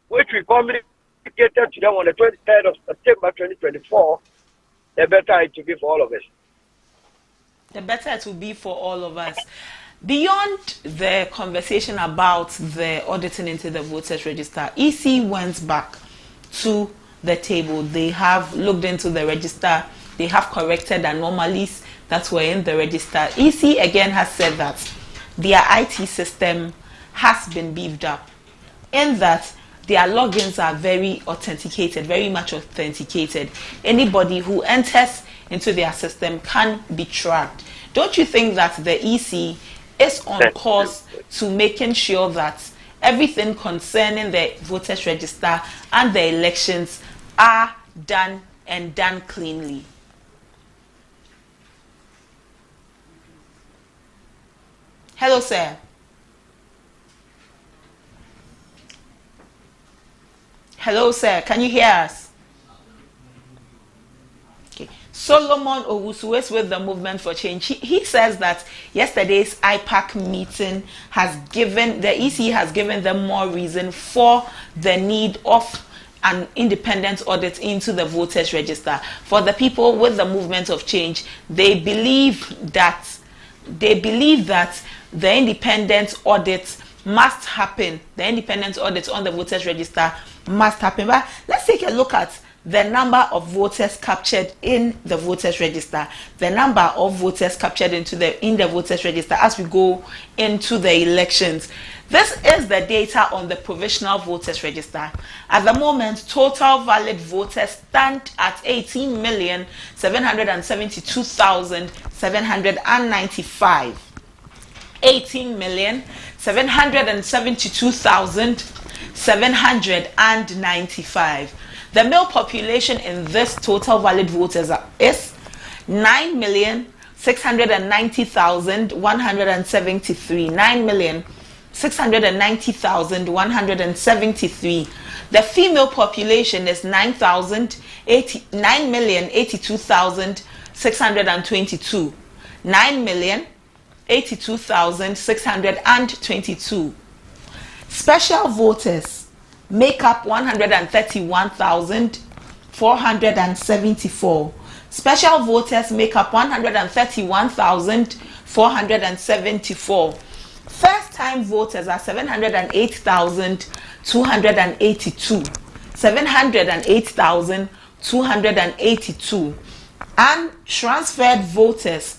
which we communicated to them on the 23rd of September 2024, the better it will be for all of us. The better it will be for all of us. Beyond the conversation about the auditing into the voters register, EC went back to the table. They have looked into the register. They have corrected anomalies that were in the register. EC again has said that their IT system has been beefed up, in that their logins are very authenticated, very much authenticated. Anybody who enters into their system can be tracked. Don't you think that the EC is on course to making sure that everything concerning the voters register and the elections are done and done cleanly? Hello, sir. Hello, sir. Can you hear us? Okay. Solomon Owusu is with the Movement for Change. He says that yesterday's IPAC meeting has given, the EC has given them more reason for the need of an independent audit into the voters register. For the people with the Movement of Change, they believe that the independent audit must happen. The independent audit on the voters register must happen. But let's take a look at the number of voters captured in the voters register. The number of voters captured in the voters register as we go into the elections. This is the data on the provisional voters register. At the moment, total valid voters stand at 18,772,795. 18,772,795. The male population in this total valid voters is 9,690,173. 9,690,173. The female population is 9,082,622. 9,082,622. Special voters make up 131,474. Special voters make up 131,474. First-time voters are 708,282. 708,282. And transferred voters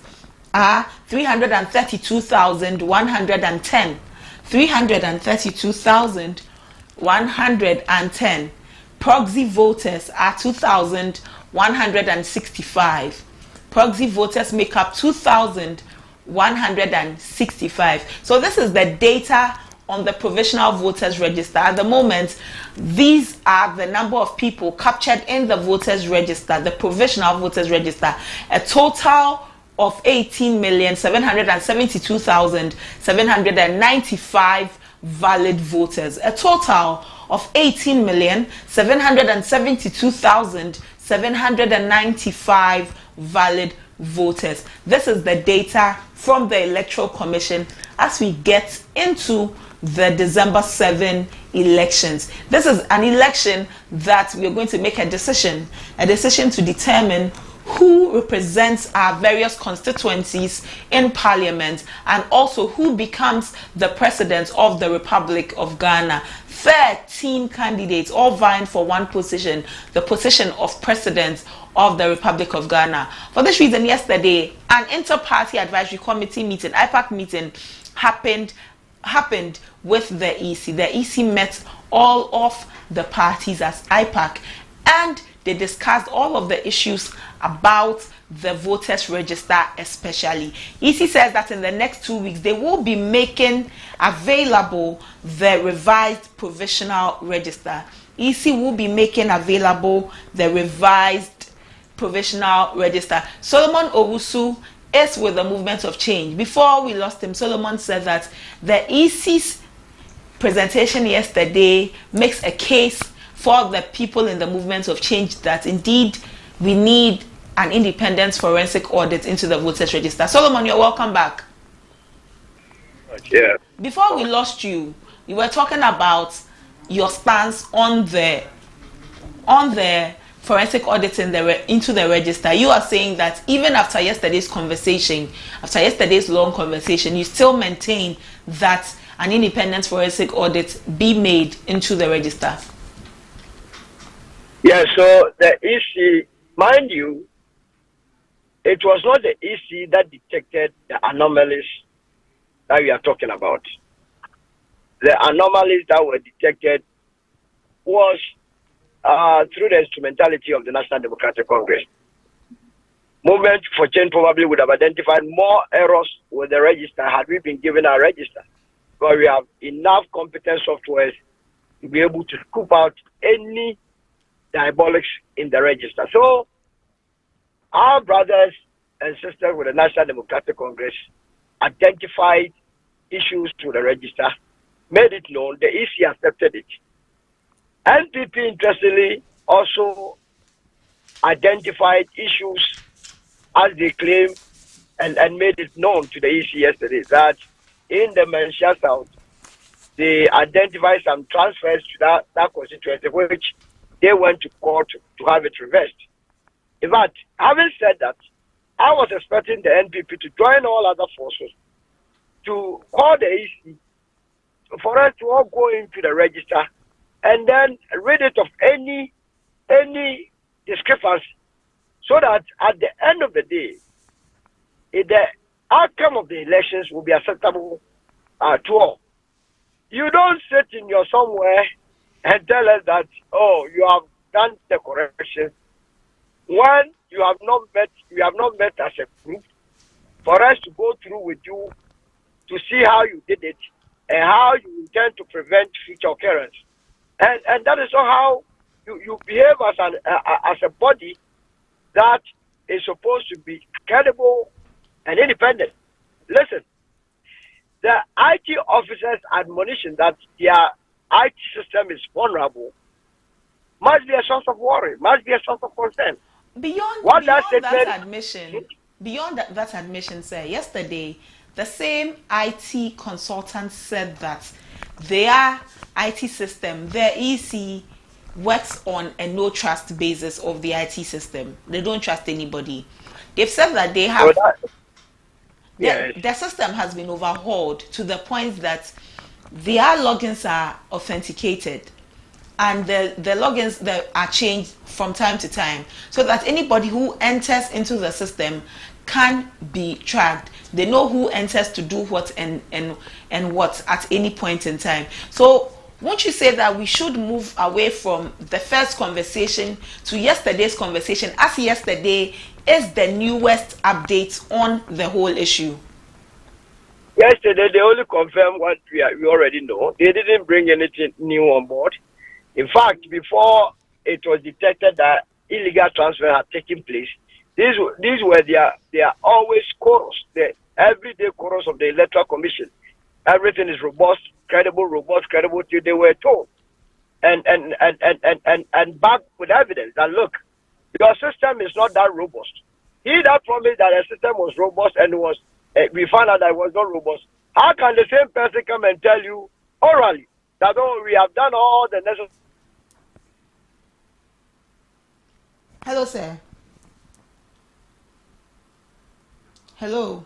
are 332,110. 332,110. Proxy voters are 2,165. Proxy voters make up 2,165. So this is the data on the provisional voters register. At the moment, these are the number of people captured in the voters register, the provisional voters register. A total of 18,772,795 valid voters. A total of 18,772,795 valid voters. This is the data from the Electoral Commission as we get into the December 7 elections. This is an election that we are going to make a decision to determine who represents our various constituencies in Parliament, and also who becomes the President of the Republic of Ghana. 13 candidates all vying for one position, the position of President of the Republic of Ghana. For this reason, yesterday, an inter-party advisory committee meeting, IPAC meeting, happened with the EC. The EC met all of the parties as IPAC, and they discussed all of the issues about the voters register especially. EC says that in the next 2 weeks, they will be making available the revised provisional register. EC will be making available the revised provisional register. Solomon Owusu is with the Movement of Change. Before we lost him, Solomon said that the EC's presentation yesterday makes a case for the people in the Movement of Change that indeed we need an independent forensic audit into the voters register. Solomon, you're welcome back. Yeah. Before we lost you, you were talking about your stance on the forensic audit into the register. You are saying that even after yesterday's long conversation, you still maintain that an independent forensic audit be made into the register. Yeah, so the EC, mind you, it was not the EC that detected the anomalies that we are talking about. The anomalies that were detected was through the instrumentality of the National Democratic Congress. Movement for Change probably would have identified more errors with the register had we been given our register. But we have enough competent software to be able to scoop out any diabolics in the register. So our brothers and sisters with the National Democratic Congress identified issues to the register, made it known, the EC accepted it. NPP, interestingly, also identified issues as they claim and made it known to the EC yesterday that in the Mansha South, they identified some transfers to that constituency, which they went to court to have it reversed. In fact, having said that, I was expecting the NPP to join all other forces to call the EC for us to all go into the register and then rid it of any discrepancy, so that at the end of the day, the outcome of the elections will be acceptable to all. You don't sit in your somewhere and tell us that, oh, you have done the correction when you have not met as a group, for us to go through with you to see how you did it and how you intend to prevent future occurrence. And that is not how you behave as a body that is supposed to be credible and independent. Listen, the IT officers' admonition that their IT system is vulnerable must be a source of worry, must be a source of concern. Beyond that admission, sir, yesterday, the same IT consultant said that their IT system, their EC, works on a no trust basis of the IT system. They don't trust anybody. They've said that they have their system has been overhauled to the point that their logins are authenticated and the logins that are changed from time to time, so that anybody who enters into the system can be tracked. They know who enters to do what and what at any point in time. So won't you say that we should move away from the first conversation to yesterday's conversation, as yesterday is the newest update on the whole issue? Yesterday, they only confirmed what we already know. They didn't bring anything new on board. In fact, before it was detected that illegal transfer had taken place, these were their always chorus, the everyday chorus of the Electoral Commission. Everything is robust, credible, till they were told. And back with evidence that, look, your system is not that robust. He that promised that the system was robust and we found out that it was not robust. How can the same person come and tell you orally that, oh, we have done all the necessary? Hello, sir. Hello.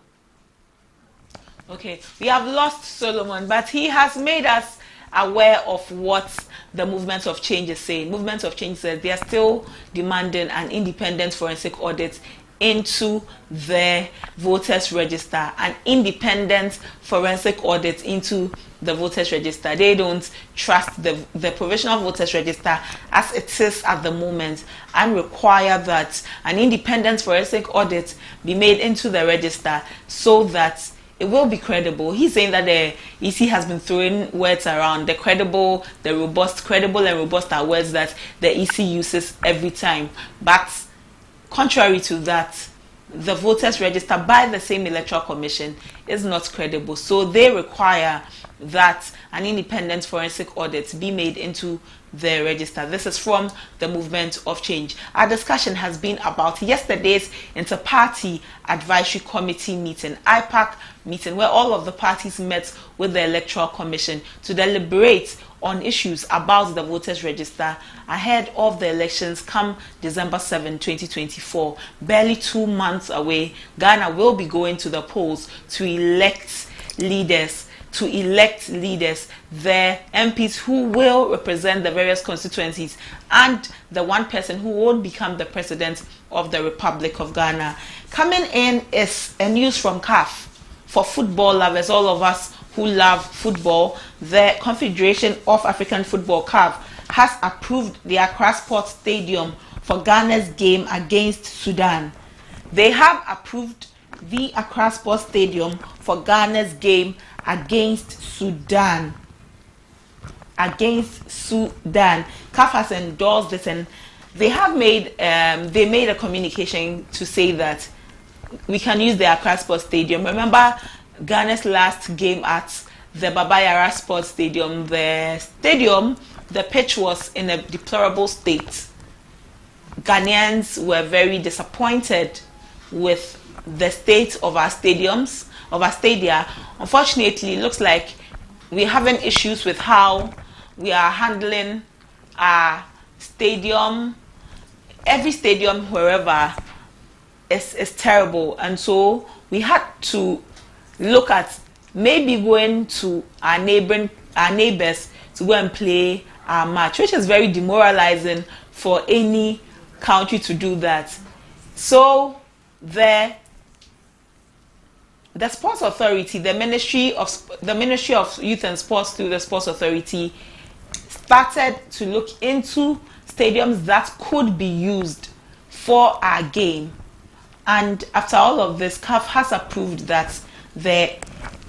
Okay, we have lost Solomon, but he has made us aware of what the Movement of Change is saying. Movement of Change says they are still demanding an independent forensic audit into the voters register, an independent forensic audit into the voters register. They don't trust the provisional voters register as it is at the moment, and require that an independent forensic audit be made into the register so that it will be credible. He's saying that the EC has been throwing words around. The credible, the robust, credible and robust are words that the EC uses every time. But contrary to that, the voters register by the same Electoral Commission is not credible. So they require that an independent forensic audit be made into the register. This is from the Movement of Change. Our discussion has been about yesterday's Inter-Party Advisory Committee meeting, IPAC meeting, where all of the parties met with the Electoral Commission to deliberate on issues about the voters register ahead of the elections come December 7, 2024. Barely 2 months away, Ghana will be going to the polls to elect leaders, the MPs who will represent the various constituencies, and the one person who will become the president of the Republic of Ghana. Coming in is a news from CAF for football lovers, all of us who love football. The Confederation of African Football, CAF, has approved the Accra Sports Stadium for Ghana's game against Sudan. They have approved the Accra Sports Stadium for Ghana's game against Sudan. CAF has endorsed this, and they have made a communication to say that we can use the Accra Sports Stadium. Remember Ghana's last game at the Baba Yara Sports Stadium. The pitch was in a deplorable state. Ghanaians were very disappointed with the state of our stadiums, of our stadia. Unfortunately, it looks like we're having issues with how we are handling our stadium. Every stadium, wherever, is terrible, and so we had to look at maybe going to our neighbors to go and play our match, which is very demoralizing for any country to do that. So the Sports Authority, the Ministry of Youth and Sports through the Sports Authority, started to look into stadiums that could be used for our game. And after all of this, CAF has approved that the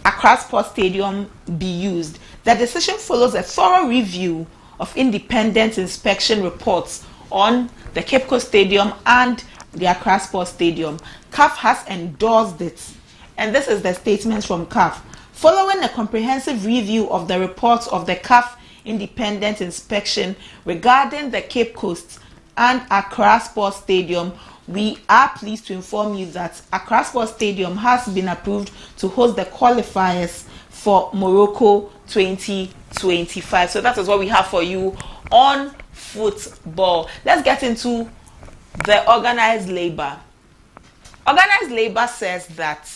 Accra Sports Stadium be used. The decision follows a thorough review of independent inspection reports on the Cape Coast Stadium and the Accra Sports Stadium. CAF has endorsed it. And this is the statement from CAF. Following a comprehensive review of the reports of the CAF independent inspection regarding the Cape Coast and Accra Sports Stadium, we are pleased to inform you that Accra Sports Stadium has been approved to host the qualifiers for Morocco 2025. So that is what we have for you on football. Let's get into the organized labor. Organized labor says that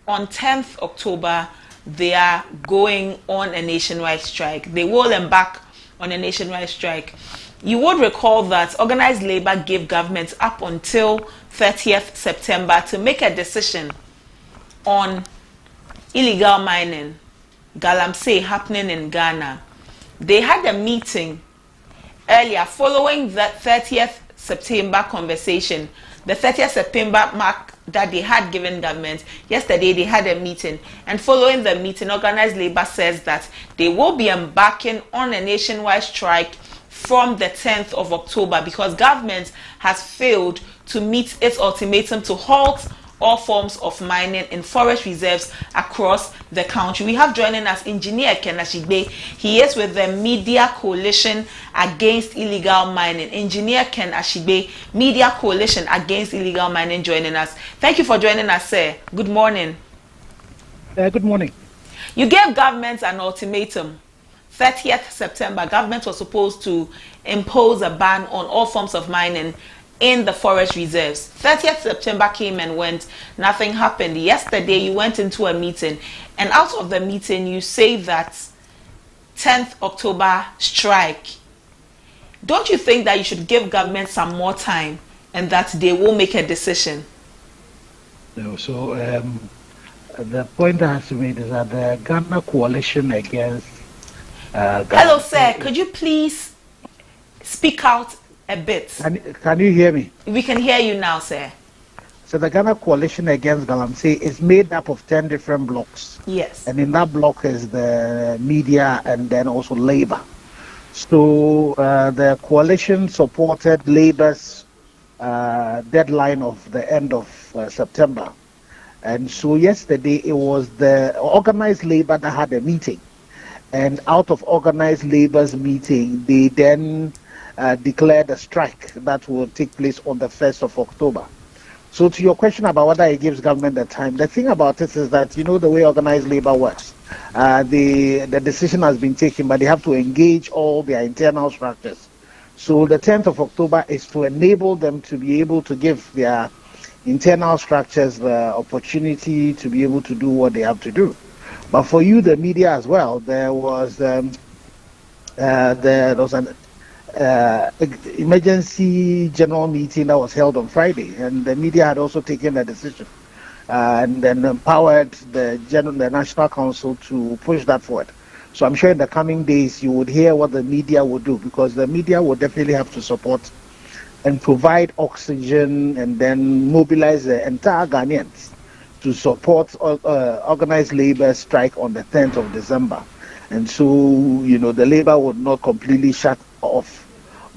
on 10th October, they are going on a nationwide strike. They will embark on a nationwide strike. You would recall that organized labor gave government up until 30th September to make a decision on illegal mining, galamsey, happening in Ghana. They had a meeting earlier following the 30th September conversation. The 30th September mark that they had given government. Yesterday they had a meeting, and following the meeting, organized labor says that they will be embarking on a nationwide strike from the 10th of October because government has failed to meet its ultimatum to halt all forms of mining in forest reserves across the country. We have joining us Engineer Ken Ashigbe. He is with the Media Coalition Against Illegal Mining. Engineer Ken Ashigbe, Media Coalition Against Illegal Mining, joining us. Thank you for joining us, sir. Good morning. Good morning. You gave government an ultimatum. 30th September, government was supposed to impose a ban on all forms of mining in the forest reserves. 30th September came and went. Nothing happened. Yesterday, you went into a meeting, and out of the meeting, you say that 10th October strike. Don't you think that you should give government some more time and that they will make a decision? No, so the point that has to be made is that the Ghana Coalition Against Hello, sir. Could you please speak out a bit? Can you hear me? We can hear you now, sir. So the Ghana Coalition Against Galamsey is made up of 10 different blocks. Yes. And in that block is the media and then also Labour. So the coalition supported Labour's deadline of the end of September. And so yesterday it was the organized Labour that had a meeting. And out of organized Labour's meeting, they then declared a strike that will take place on the 1st of October. So to your question about whether it gives government the time, the thing about it is that, you know, the way organized Labour works, the decision has been taken, but they have to engage all their internal structures. So the 10th of October is to enable them to be able to give their internal structures the opportunity to be able to do what they have to do. But for you, the media as well, there was an emergency general meeting that was held on Friday, and the media had also taken a decision and then empowered the National Council to push that forward. So I'm sure in the coming days you would hear what the media would do, because the media will definitely have to support and provide oxygen and then mobilize the entire Ghanaians to support organized labor strike on the 10th of December. And so, you know, the labor would not completely shut off,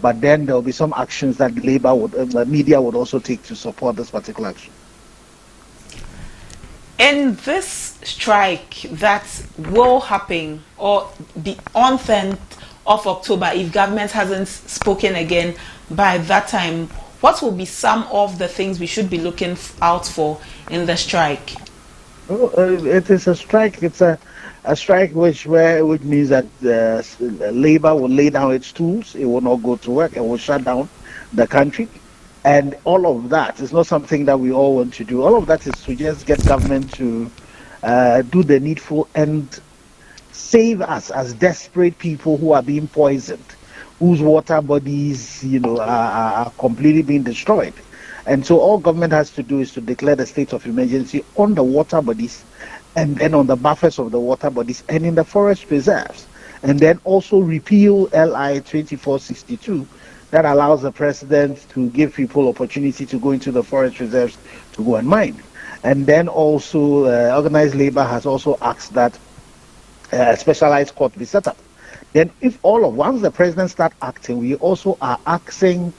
but then there will be some actions that the media would also take to support this particular action. In this strike that will happen or on 10th of October, if government hasn't spoken again by that time, what will be some of the things we should be looking out for in the strike? It is a strike. It's a strike which means that labor will lay down its tools. It will not go to work. It will shut down the country. And all of that is not something that we all want to do. All of that is to just get government to do the needful and save us as desperate people who are being poisoned, whose water bodies, you know, are completely being destroyed. And so all government has to do is to declare the state of emergency on the water bodies, and then on the buffers of the water bodies and in the forest reserves. And then also repeal LI 2462 that allows the president to give people opportunity to go into the forest reserves to go and mine. And then also organized labor has also asked that a specialized court be set up. Then once the president start acting, we also are asking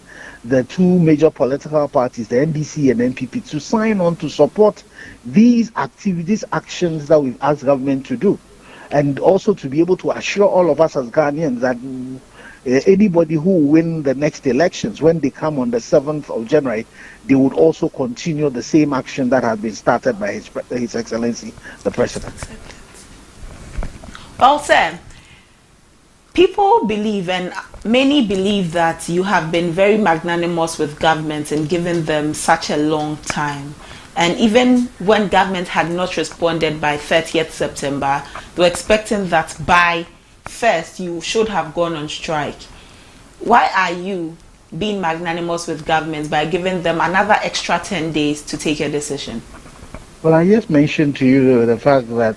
the two major political parties, the NDC and NPP, to sign on to support these activities, actions that we've asked government to do. And also to be able to assure all of us as Ghanaians that anybody who will win the next elections, when they come on the 7th of January, they would also continue the same action that has been started by His Excellency, the President. Well, sir, people believe, and many believe, that you have been very magnanimous with government and given them such a long time. And even when government had not responded by 30th September, they were expecting that by 1st you should have gone on strike. Why are you being magnanimous with government by giving them another extra 10 days to take a decision? Well, I just mentioned to you the fact that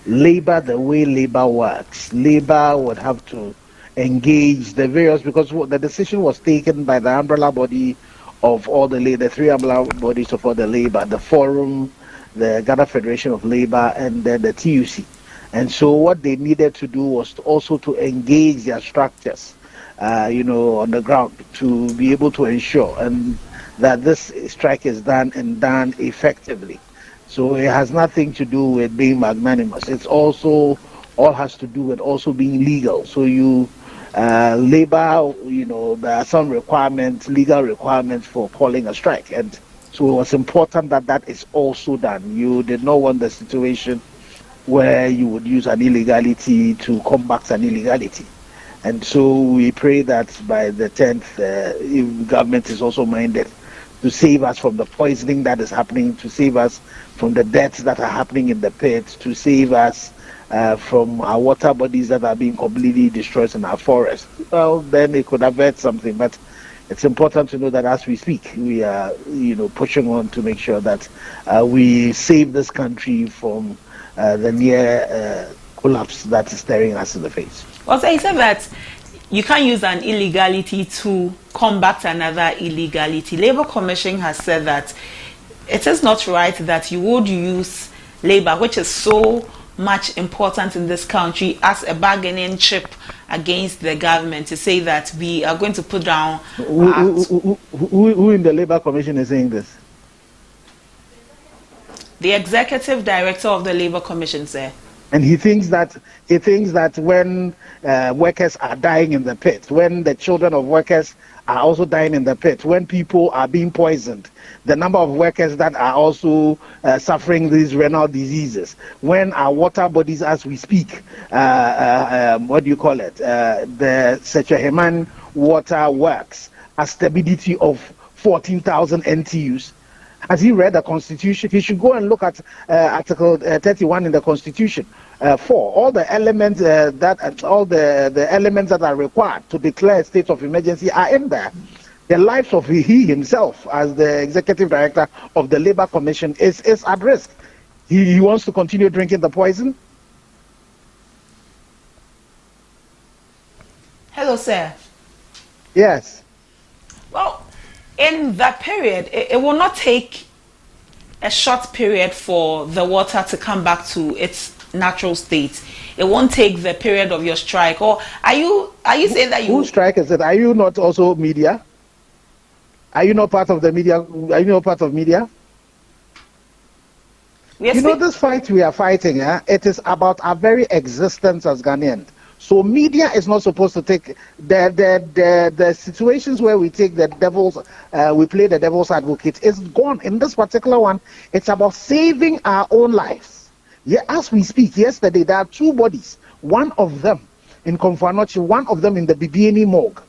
labor, the way labor works, labor would have to engage the various, because the decision was taken by the umbrella body of all the three umbrella bodies of all the labor, the Forum, the Ghana Federation of Labor, and then the TUC. And so what they needed to do was also to engage their structures, on the ground, to be able to ensure and that this strike is done and done effectively. So it has nothing to do with being magnanimous. It's also all has to do with also being legal. So labor, there are some requirements, legal requirements for calling a strike. And so it was important that that is also done. You did not want the situation where you would use an illegality to combat an illegality. And so we pray that by the 10th, if government is also minded to save us from the poisoning that is happening, to save us from the deaths that are happening in the pits, to save us from our water bodies that are being completely destroyed in our forests. Well, then it could avert something. But it's important to know that as we speak, we are, pushing on to make sure that we save this country from the near collapse that is staring us in the face. Well, so he said that you can't use an illegality to combat another illegality. Labour Commission has said that it is not right that you would use labor, which is so much important in this country, as a bargaining chip against the government, to say that we are going to put down. Who in the Labour Commission is saying this? The executive director of the Labour Commission, sir. And he thinks that when workers are dying in the pit, when the children of workers are also dying in the pit, when people are being poisoned, the number of workers that are also suffering these renal diseases, when our water bodies, as we speak, what do you call it? The Secheheman Water Works, a stability of 14,000 NTUs. Has he read the Constitution? He should go and look at Article 31 in the Constitution. For all the elements all the elements that are required to declare a state of emergency are in there. The lives of he himself, as the executive director of the Labour Commission, is at risk. He wants to continue drinking the poison. Hello, sir. Yes. Well, in that period, it will not take a short period for the water to come back to its natural state. It won't take the period of your strike. Or are you saying that you... Whose strike is it? Are you not also media? Are you not part of the media? Are you not part of media? Yes, you know, this fight we are fighting, it is about our very existence as Ghanaians. So media is not supposed to take the situations where we take the devil's, we play the devil's advocate. It's gone. In this particular one, it's about saving our own lives. Yeah, as we speak, yesterday there are two bodies. One of them in Komfo-Anokye, one of them in the BBNE morgue.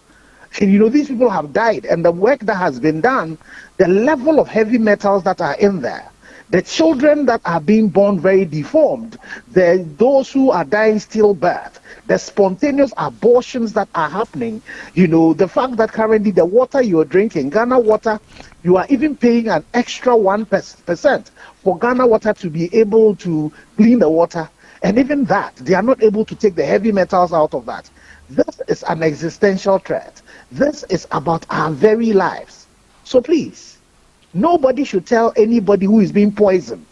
And you know, these people have died, and the work that has been done, the level of heavy metals that are in there, the children that are being born very deformed, those who are dying stillbirth, the spontaneous abortions that are happening, you know, the fact that currently the water you are drinking, Ghana water, you are even paying an extra 1% for Ghana water to be able to clean the water. And even that, they are not able to take the heavy metals out of that. This is an existential threat. This is about our very lives. So please, nobody should tell anybody who is being poisoned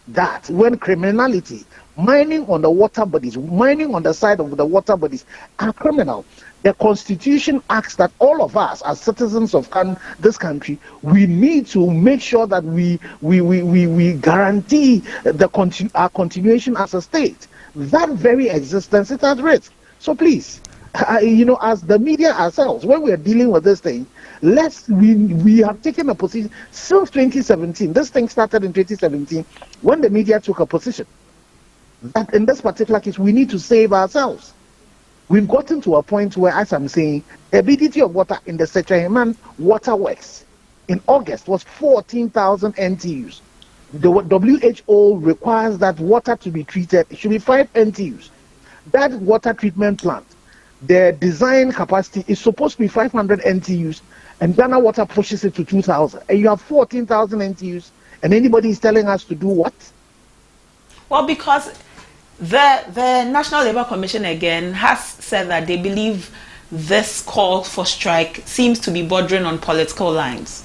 that when criminality, mining on the water bodies, mining on the side of the water bodies are criminal. The Constitution asks that all of us as citizens of this country, we need to make sure that we guarantee our continuation as a state. That very existence is at risk. So please, you know, as the media ourselves, when we are dealing with this thing, we have taken a position since 2017. This thing started in 2017 when the media took a position that in this particular case we need to save ourselves. We've gotten to a point where, as I'm saying, the ability of water in the Secheheman Waterworks in August was 14,000 NTUs. The WHO requires that water to be treated, it should be 5 NTUs. That water treatment plant, the design capacity is supposed to be 500 NTUs, and Ghana Water pushes it to 2,000. And you have 14,000 NTUs, and anybody is telling us to do what? Well, because the National Labour Commission again has said that they believe this call for strike seems to be bordering on political lines.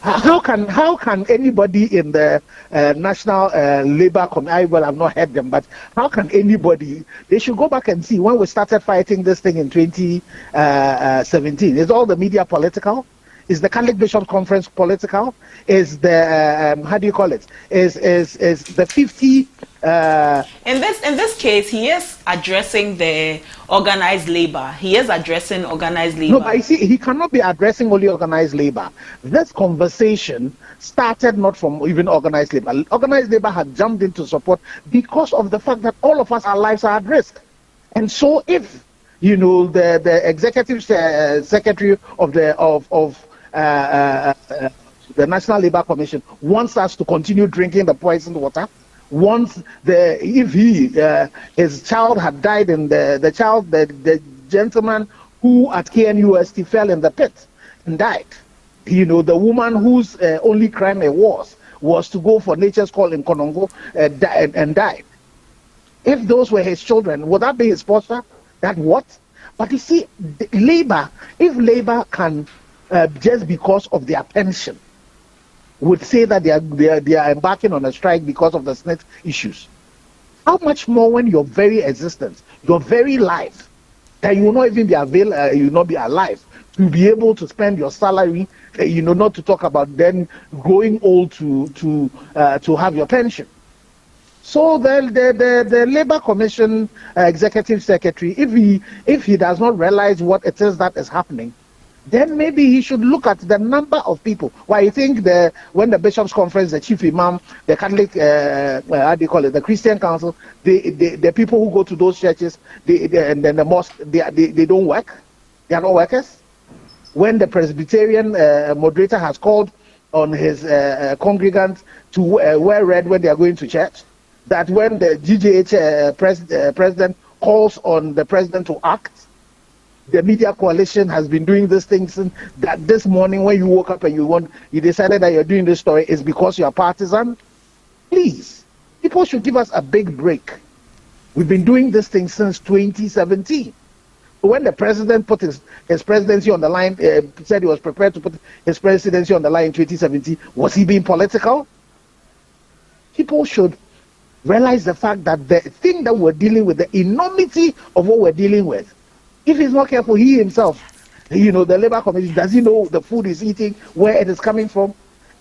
How can anybody in the National Labour Commission, well, I've not heard them, but how can anybody, they should go back and see when we started fighting this thing in 2017. Is all the media political? Is the Catholic Bishops Conference political? Is the how do you call it? Is the 50? In this case, he is addressing the organized labor. He is addressing organized labor. No, but you see, he cannot be addressing only organized labor. This conversation started not from even organized labor. Organized labor had jumped into support because of the fact that all of us, our lives are at risk. And so, if you know the executive secretary of the National Labour Commission wants us to continue drinking the poisoned water, if his child had died in the gentleman who at KNUST fell in the pit and died, you know, the woman whose only crime it was to go for nature's call in Konongo and died. If those were his children, would that be his sponsor? That what? But you see, if labor can just because of their pension, would say that they are embarking on a strike because of the SSNIT issues. How much more when your very existence, your very life, that you will not even be you will not be alive to be able to spend your salary, not to talk about then growing old to have your pension. So the Labour Commission Executive Secretary, if he does not realize what it is that is happening, then maybe he should look at the number of people. Why, I think when the Bishops' Conference, the Chief Imam, the Catholic, how do you call it, the Christian Council, the people who go to those churches, and then the mosque, they don't work. They are not workers. When the Presbyterian moderator has called on his congregants to wear red when they are going to church, that when the GJH president calls on the president to act, the media coalition has been doing this thing since that this morning when you woke up and you decided that you're doing this story is because you are partisan. Please, people should give us a big break. We've been doing this thing since 2017. When the president put his presidency on the line, said he was prepared to put his presidency on the line in 2017, was he being political? People should realize the fact that the thing that we're dealing with, the enormity of what we're dealing with, if he's not careful, he himself, the Labour Commission, does he know the food he's eating, where it is coming from?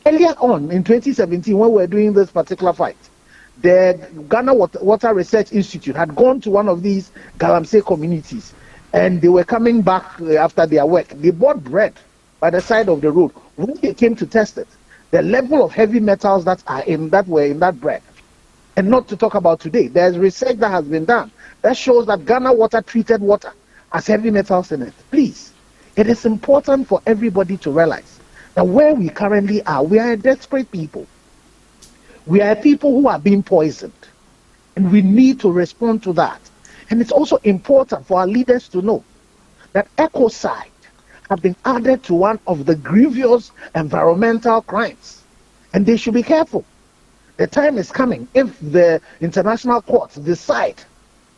Earlier on, in 2017, when we were doing this particular fight, the Ghana Water Research Institute had gone to one of these Galamsey communities, and they were coming back after their work. They bought bread by the side of the road. When they came to test it, the level of heavy metals that were in that bread, and not to talk about today, there's research that has been done that shows that Ghana Water treated water has heavy metals in it. Please, it is important for everybody to realize that where we currently are, we are a desperate people. We are people who are being poisoned, and we need to respond to that. And it's also important for our leaders to know that ecocide have been added to one of the grievous environmental crimes, and they should be careful. The time is coming, if the international courts decide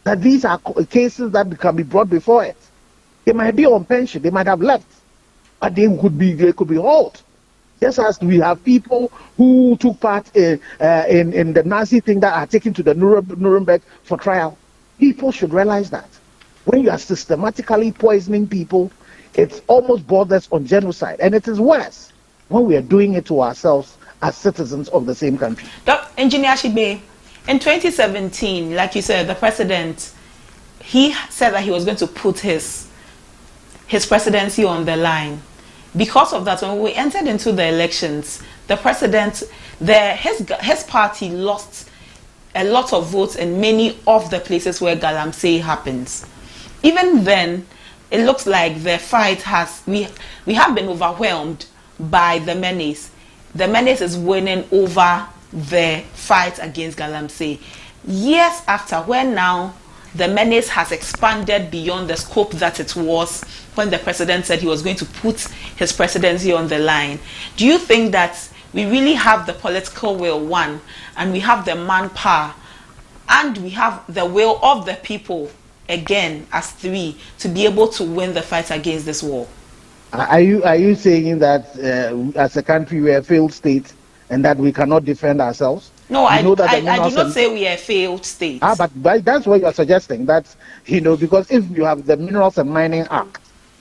that these are cases that can be brought before it, they might be on pension, they might have left, but they could be hauled. Just as we have people who took part in the Nazi thing that are taken to the Nuremberg for trial. People should realize that when you are systematically poisoning people, it almost borders on genocide, and it is worse when we are doing it to ourselves as citizens of the same country. Engineer Ashigbe, in 2017, like you said, the president, he said that he was going to put his presidency on the line. Because of that, when we entered into the elections, the president, his party lost a lot of votes in many of the places where Galamsey happens. Even then, it looks like the fight we have been overwhelmed by the menace. The menace is winning over the fight against Galamsey. Years after, when now the menace has expanded beyond the scope that it was when the president said he was going to put his presidency on the line, do you think that we really have the political will, one, and we have the manpower, and we have the will of the people, again, as three, to be able to win the fight against this war? Are you saying that as a country we are a failed state and that we cannot defend ourselves? No, I do not say we are a failed state. But that's what you are suggesting. That, because if you have the Minerals and Mining Act,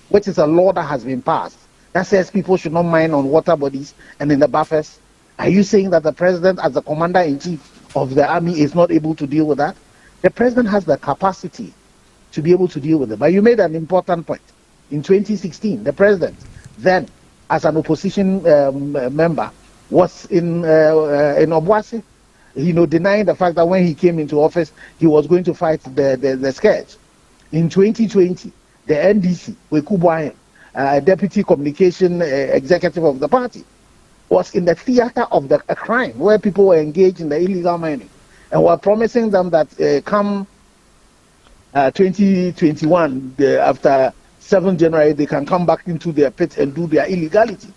which is a law that has been passed, that says people should not mine on water bodies and in the buffers, are you saying that the president, as the commander-in-chief of the army, is not able to deal with that? The president has the capacity to be able to deal with it. But you made an important point. In 2016, the president, then, as an opposition member, was in Obuasi, denying the fact that when he came into office, he was going to fight the scourge. In 2020, the NDC, Kweku Boahen, deputy communication executive of the party, was in the theater of a crime where people were engaged in the illegal mining and were promising them that come 2021, after 7th January, they can come back into their pit and do their illegality.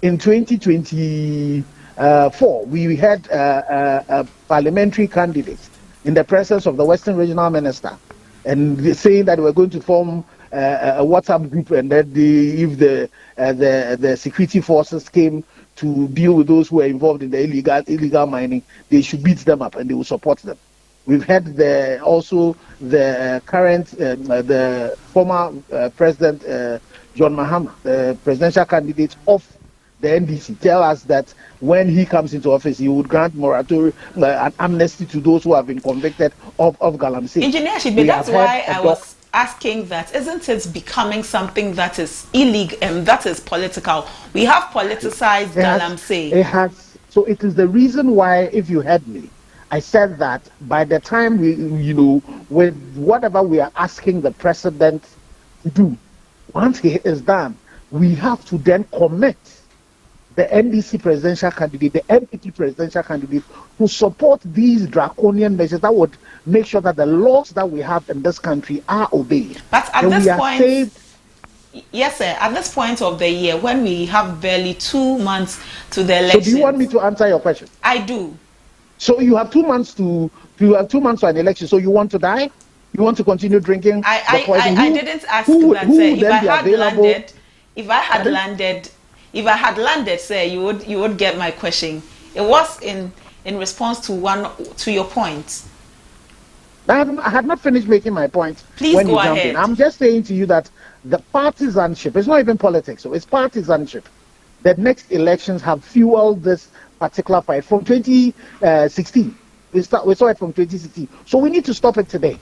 In 2024, we had a parliamentary candidate in the presence of the Western Regional Minister, and saying that we're going to form a WhatsApp group, and then if the security forces came to deal with those who are involved in the illegal mining, they should beat them up and they will support them. We've had the former President John Mahama, the presidential candidate of the NDC, tell us that when he comes into office, he would grant moratorium and amnesty to those who have been convicted of Galamsey. Engineer Shibe, that's why I was asking that. Isn't it becoming something that is illegal and that is political? We have politicized Galamsey. It has. So it is the reason why, if you heard me, I said that by the time with whatever we are asking the president to do, once he is done, we have to then commit the NDC presidential candidate, the MPP presidential candidate, to support these draconian measures that would make sure that the laws that we have in this country are obeyed. But at this point, yes, sir, at this point of the year, when we have barely 2 months to the election. So do you want me to answer your question? I do. So you have 2 months to an election. So you want to die? You want to continue drinking? I didn't ask that, sir. If I had landed, sir, you would get my question. It was in response to your point. I had not finished making my point. Please go ahead. I'm just saying to you that the partisanship, it's not even politics, so it's partisanship. The next elections have fueled this particular fight from 2016. We saw it from 2016. So we need to stop it today.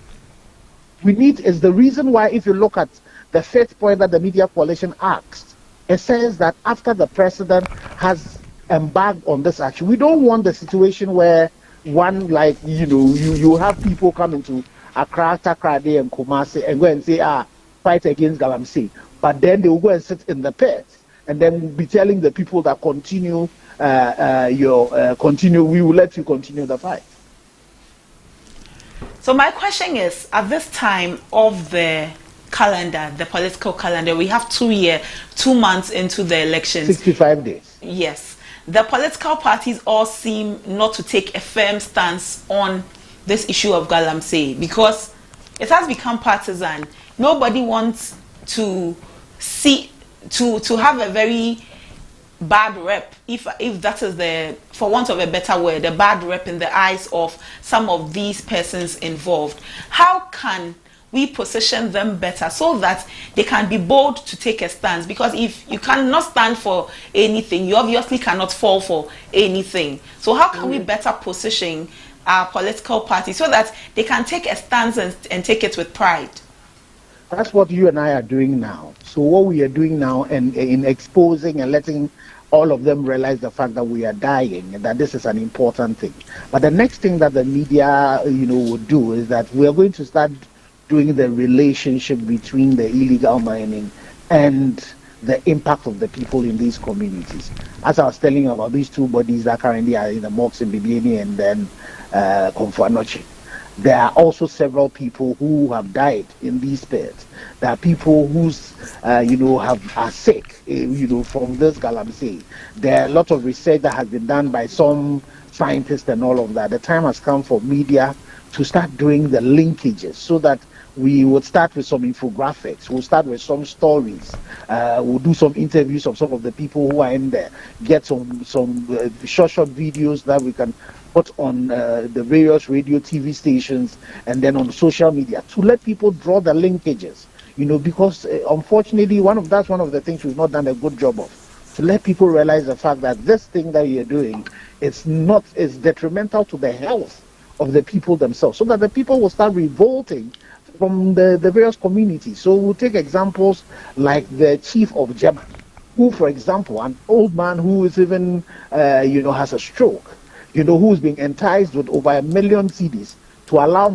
Is the reason why, if you look at the fifth point that the media coalition asked, it says that after the president has embarked on this action, we don't want the situation where you have people come into Accra, Takoradi, and Kumasi and go and say, fight against Galamsey. But then they will go and sit in the pit and then be telling the people that continue, we will let you continue the fight. So my question is, at this time of the calendar, the political calendar, we have 2 months into the elections. 65 days. Yes. The political parties all seem not to take a firm stance on this issue of Galamsey because it has become partisan. Nobody wants to have a very bad rep, if that is for want of a better word, a bad rep in the eyes of some of these persons involved. How can we position them better so that they can be bold to take a stance? Because if you cannot stand for anything, you obviously cannot fall for anything. So how can we better position our political parties so that they can take a stance and take it with pride? That's what you and I are doing now. So what we are doing now, and in exposing and letting all of them realize the fact that we are dying and that this is an important thing. But the next thing that the media, would do is that we are going to start doing the relationship between the illegal mining and the impact of the people in these communities. As I was telling you about these two bodies that currently are in the mocks in Bibiani and then Komfo Anokye. There are also several people who have died in these pits. There are people who's, are sick, from this Galamsey. There are a lot of research that has been done by some scientists and all of that. The time has come for media to start doing the linkages so that we would start with some infographics. We'll start with some stories. We'll do some interviews of some of the people who are in there. Get some short videos that we can put on the various radio, TV stations, and then on social media to let people draw the linkages. Because unfortunately, that's one of the things we've not done a good job of. To let people realize the fact that this thing that you're doing is detrimental to the health of the people themselves, so that the people will start revolting from the various communities. So we'll take examples like the chief of Jema, who, for example, an old man who is even, has a stroke, who's being enticed with over 1 million cedis to allow,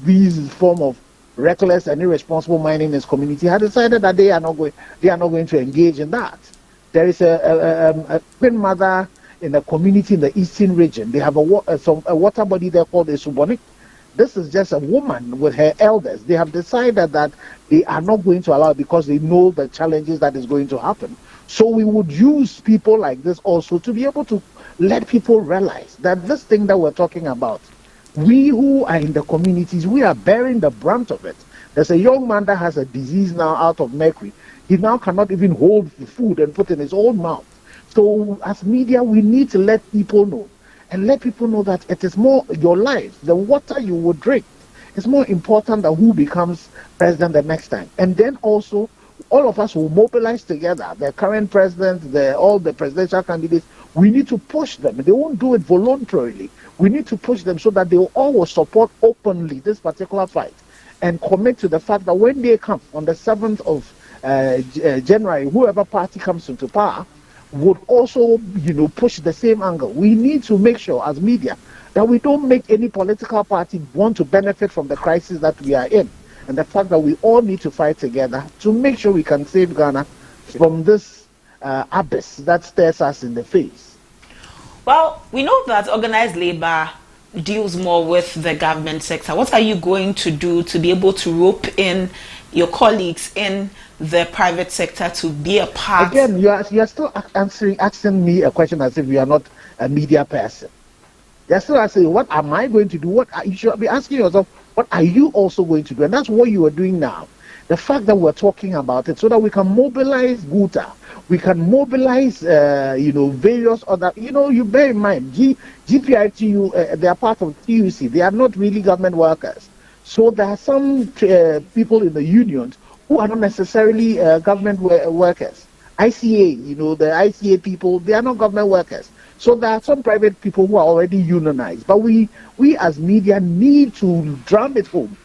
these form of reckless and irresponsible mining in his community, had decided that they are not going to engage in that. There is a twin mother in a community in the eastern region. They have a water body there called Esubonik. This is just a woman with her elders. They have decided that they are not going to allow it because they know the challenges that is going to happen. So we would use people like this also to be able to let people realize that this thing that we're talking about, we who are in the communities, we are bearing the brunt of it. There's a young man that has a disease now out of mercury. He now cannot even hold the food and put in his own mouth. So as media, we need to let people know, and let people know that it is more your life, the water you will drink, is more important than who becomes president the next time. And then also, all of us will mobilize together, the current president, all the presidential candidates. We need to push them. They won't do it voluntarily. We need to push them so that they all will support openly this particular fight and commit to the fact that when they come on the 7th of January, whoever party comes into power would also, push the same angle. We need to make sure as media that we don't make any political party want to benefit from the crisis that we are in, and the fact that we all need to fight together to make sure we can save Ghana from this abyss that stares us in the face. Well, we know that organized labor deals more with the government sector. What are you going to do to be able to rope in your colleagues in the private sector to be a part? Again, you are still asking me a question as if you are not a media person. You're still asking, what am I going to do? You should be asking yourself, what are you also going to do? And that's what you are doing now. The fact that we're talking about it so that we can mobilize GUTA, we can mobilize, various other, you bear in mind, GPITU, they are part of TUC. They are not really government workers. So there are some people in the unions who are not necessarily government workers. ICA, the ICA people, they are not government workers. So there are some private people who are already unionized. But we as media need to drum it home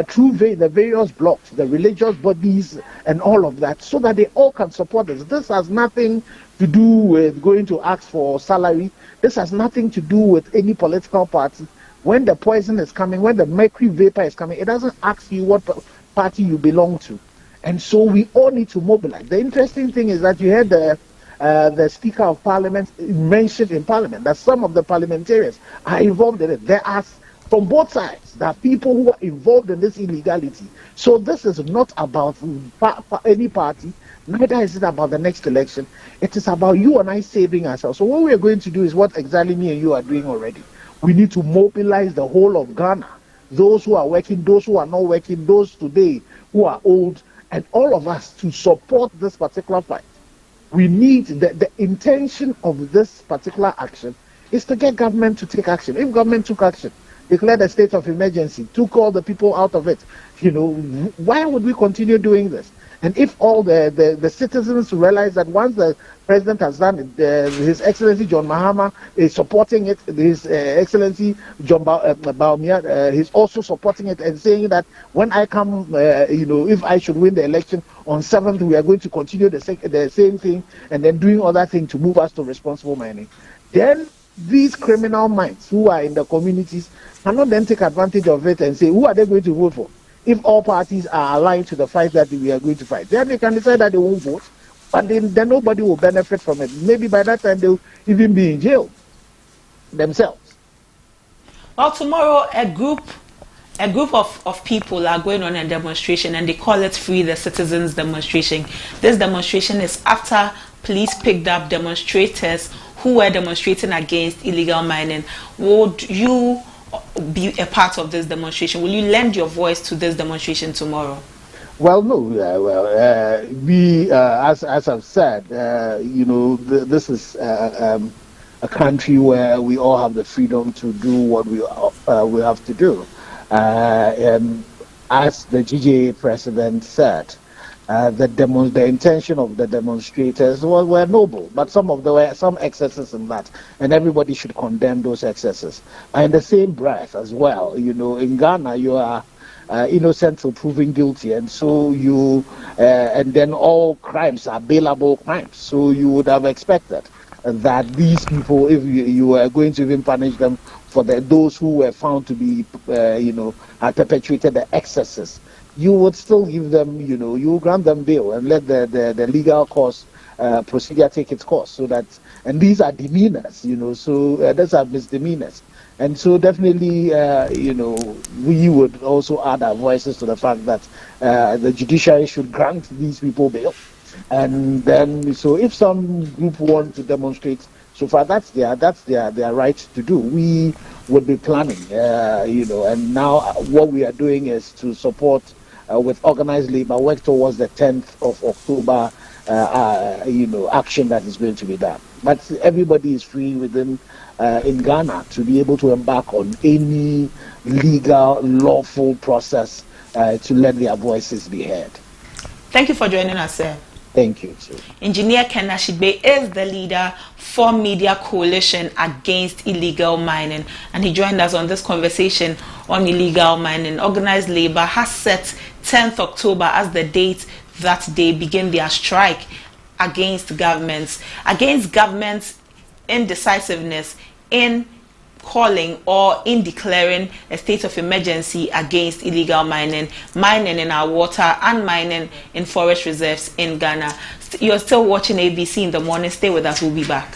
through the various blocks, the religious bodies and all of that, so that they all can support us. This has nothing to do with going to ask for salary. This has nothing to do with any political party. When the poison is coming, when the mercury vapor is coming, it doesn't ask you what party you belong to. And so we all need to mobilize. The interesting thing is that you heard the Speaker of Parliament mentioned in Parliament that some of the parliamentarians are involved in it. There are, from both sides, there are people who are involved in this illegality. So this is not about any party, neither is it about the next election. It is about you and I saving ourselves. So what we are going to do is what exactly me and you are doing already. We need to mobilize the whole of Ghana, those who are working, those who are not working, those today who are old, and all of us to support this particular fight. We need the intention of this particular action is to get government to take action. If government took action, declared a state of emergency, took all the people out of it, why would we continue doing this? And if all the citizens realize that once the president has done it, His Excellency John Mahama is supporting it, His Excellency John Bawumia he's also supporting it and saying that when I come, if I should win the election on 7th, we are going to continue the same thing and then doing other things to move us to responsible mining. Then these criminal minds who are in the communities cannot then take advantage of it and say, who are they going to vote for? If all parties are aligned to the fight that we are going to fight, then they can decide that they won't vote, but then nobody will benefit from it. Maybe by that time they'll even be in jail themselves. Well, tomorrow a group of people are going on a demonstration, and they call it Free the Citizens demonstration. This demonstration is after police picked up demonstrators who were demonstrating against illegal mining. Would you be a part of this demonstration? Will you lend your voice to this demonstration tomorrow? Well, no. We, as I've said, this is a country where we all have the freedom to do what we have to do. And as the GJA president said, the intention of the demonstrators were noble, but some excesses in that, and everybody should condemn those excesses. And in the same breath as well, in Ghana you are innocent till proven guilty, and so and then all crimes are bailable crimes. So you would have expected that these people, if you were going to even punish them for those who were found to be, had perpetrated the excesses, you would still give them, you grant them bail and let the legal course procedure take its course. So that, and these are demeanors, so these are misdemeanors. And so definitely, we would also add our voices to the fact that the judiciary should grant these people bail. And then, so if some group want to demonstrate, so far that's their right to do. We would be planning, and now what we are doing is to support with organized labor, work towards the 10th of October, action that is going to be done. But everybody is free within in Ghana to be able to embark on any legal, lawful process to let their voices be heard. Thank you for joining us, sir. Thank you, sir. Engineer Ken Ashigbe is the leader for Media Coalition Against Illegal Mining, and he joined us on this conversation on illegal mining. Organized labor has set 10th October as the date that they begin their strike against government's indecisiveness in calling or in declaring a state of emergency against illegal mining in our water and mining in forest reserves in Ghana. You're still watching ABC in the morning. Stay with us. We'll be back.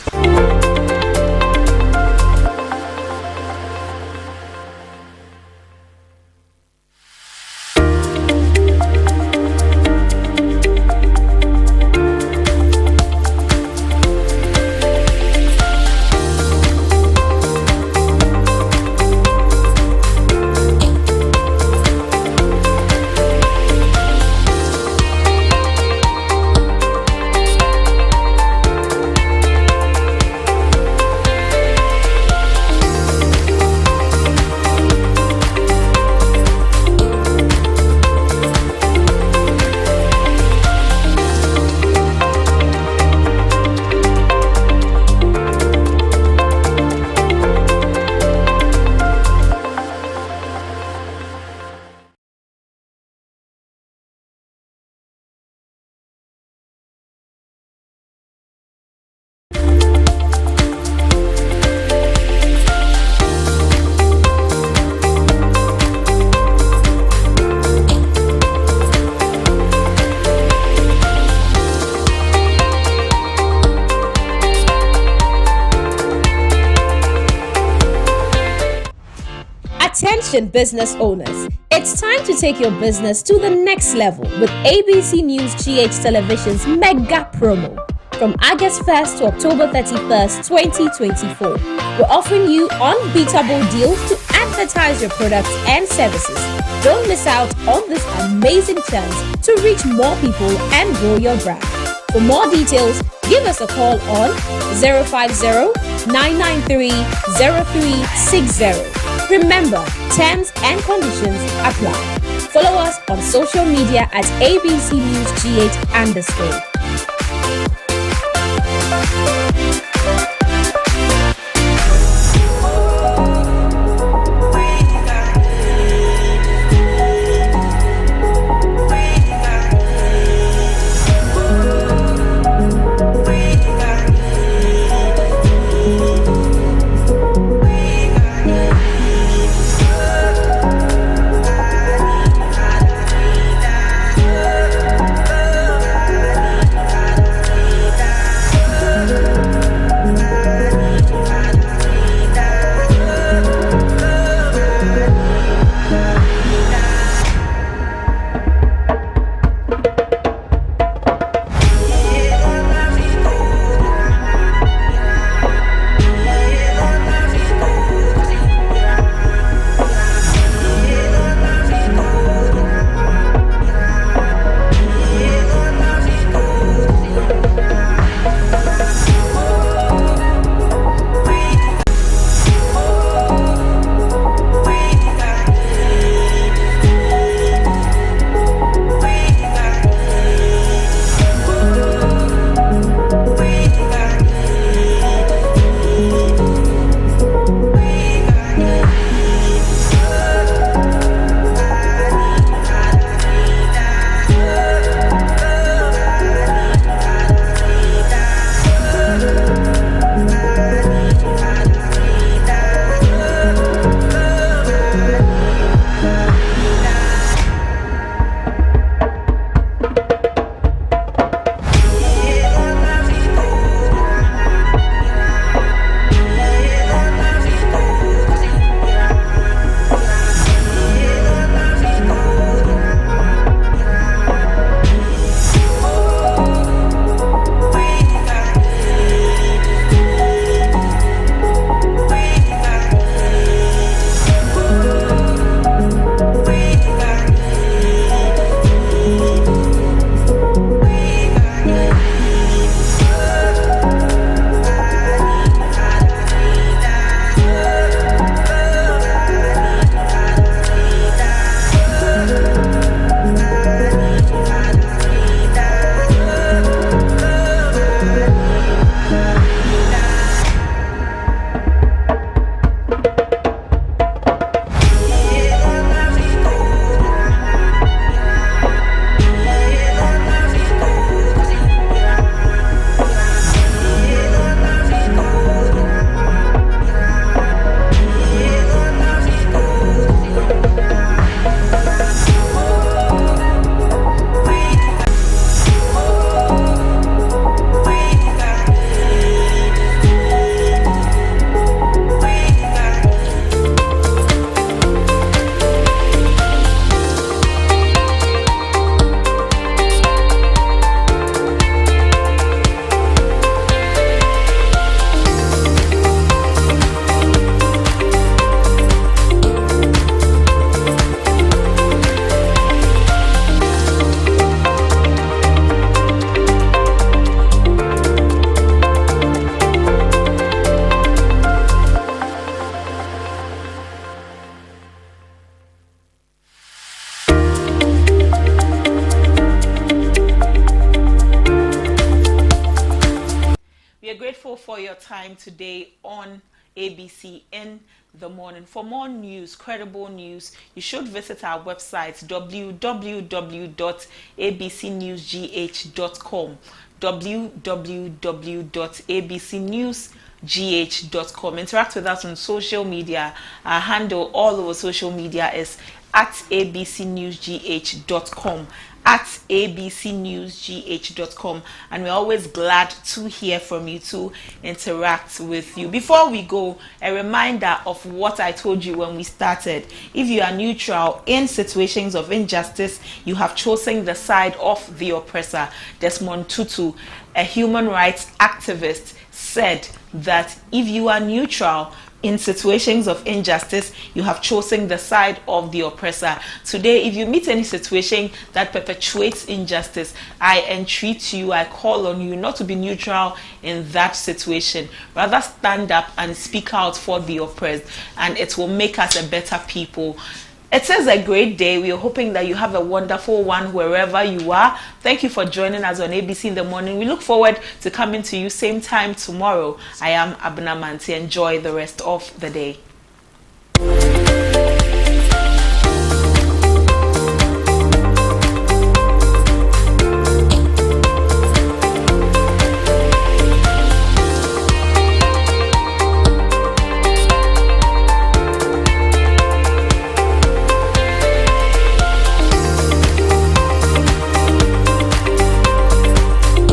Attention business owners, it's time to take your business to the next level with ABC News GH Television's mega promo. From August 1st to October 31st, 2024, we're offering you unbeatable deals to advertise your products and services. Don't miss out on this amazing chance to reach more people and grow your brand. For more details, give us a call on 050-993-0360. Remember, terms and conditions apply. Follow us on social media at ABC News GH_. We are grateful for your time today on ABC in the morning. For more news, credible news, you should visit our website www.abcnewsgh.com www.abcnewsgh.com. Interact with us on social media. Our handle all over social media is at abcnewsgh.com, at abcnewsgh.com, and we're always glad to hear from you, to interact with you. Before we go, a reminder of what I told you when we started. If you are neutral in situations of injustice, you have chosen the side of the oppressor. Desmond Tutu, a human rights activist, said that if you are neutral in situations of injustice, you have chosen the side of the oppressor. Today, if you meet any situation that perpetuates injustice, I entreat you, I call on you not to be neutral in that situation. Rather stand up and speak out for the oppressed, and it will make us a better people. It is a great day. We are hoping that you have a wonderful one wherever you are. Thank you for joining us on ABC in the morning. We look forward to coming to you same time tomorrow. I am Abna Manti. Enjoy the rest of the day.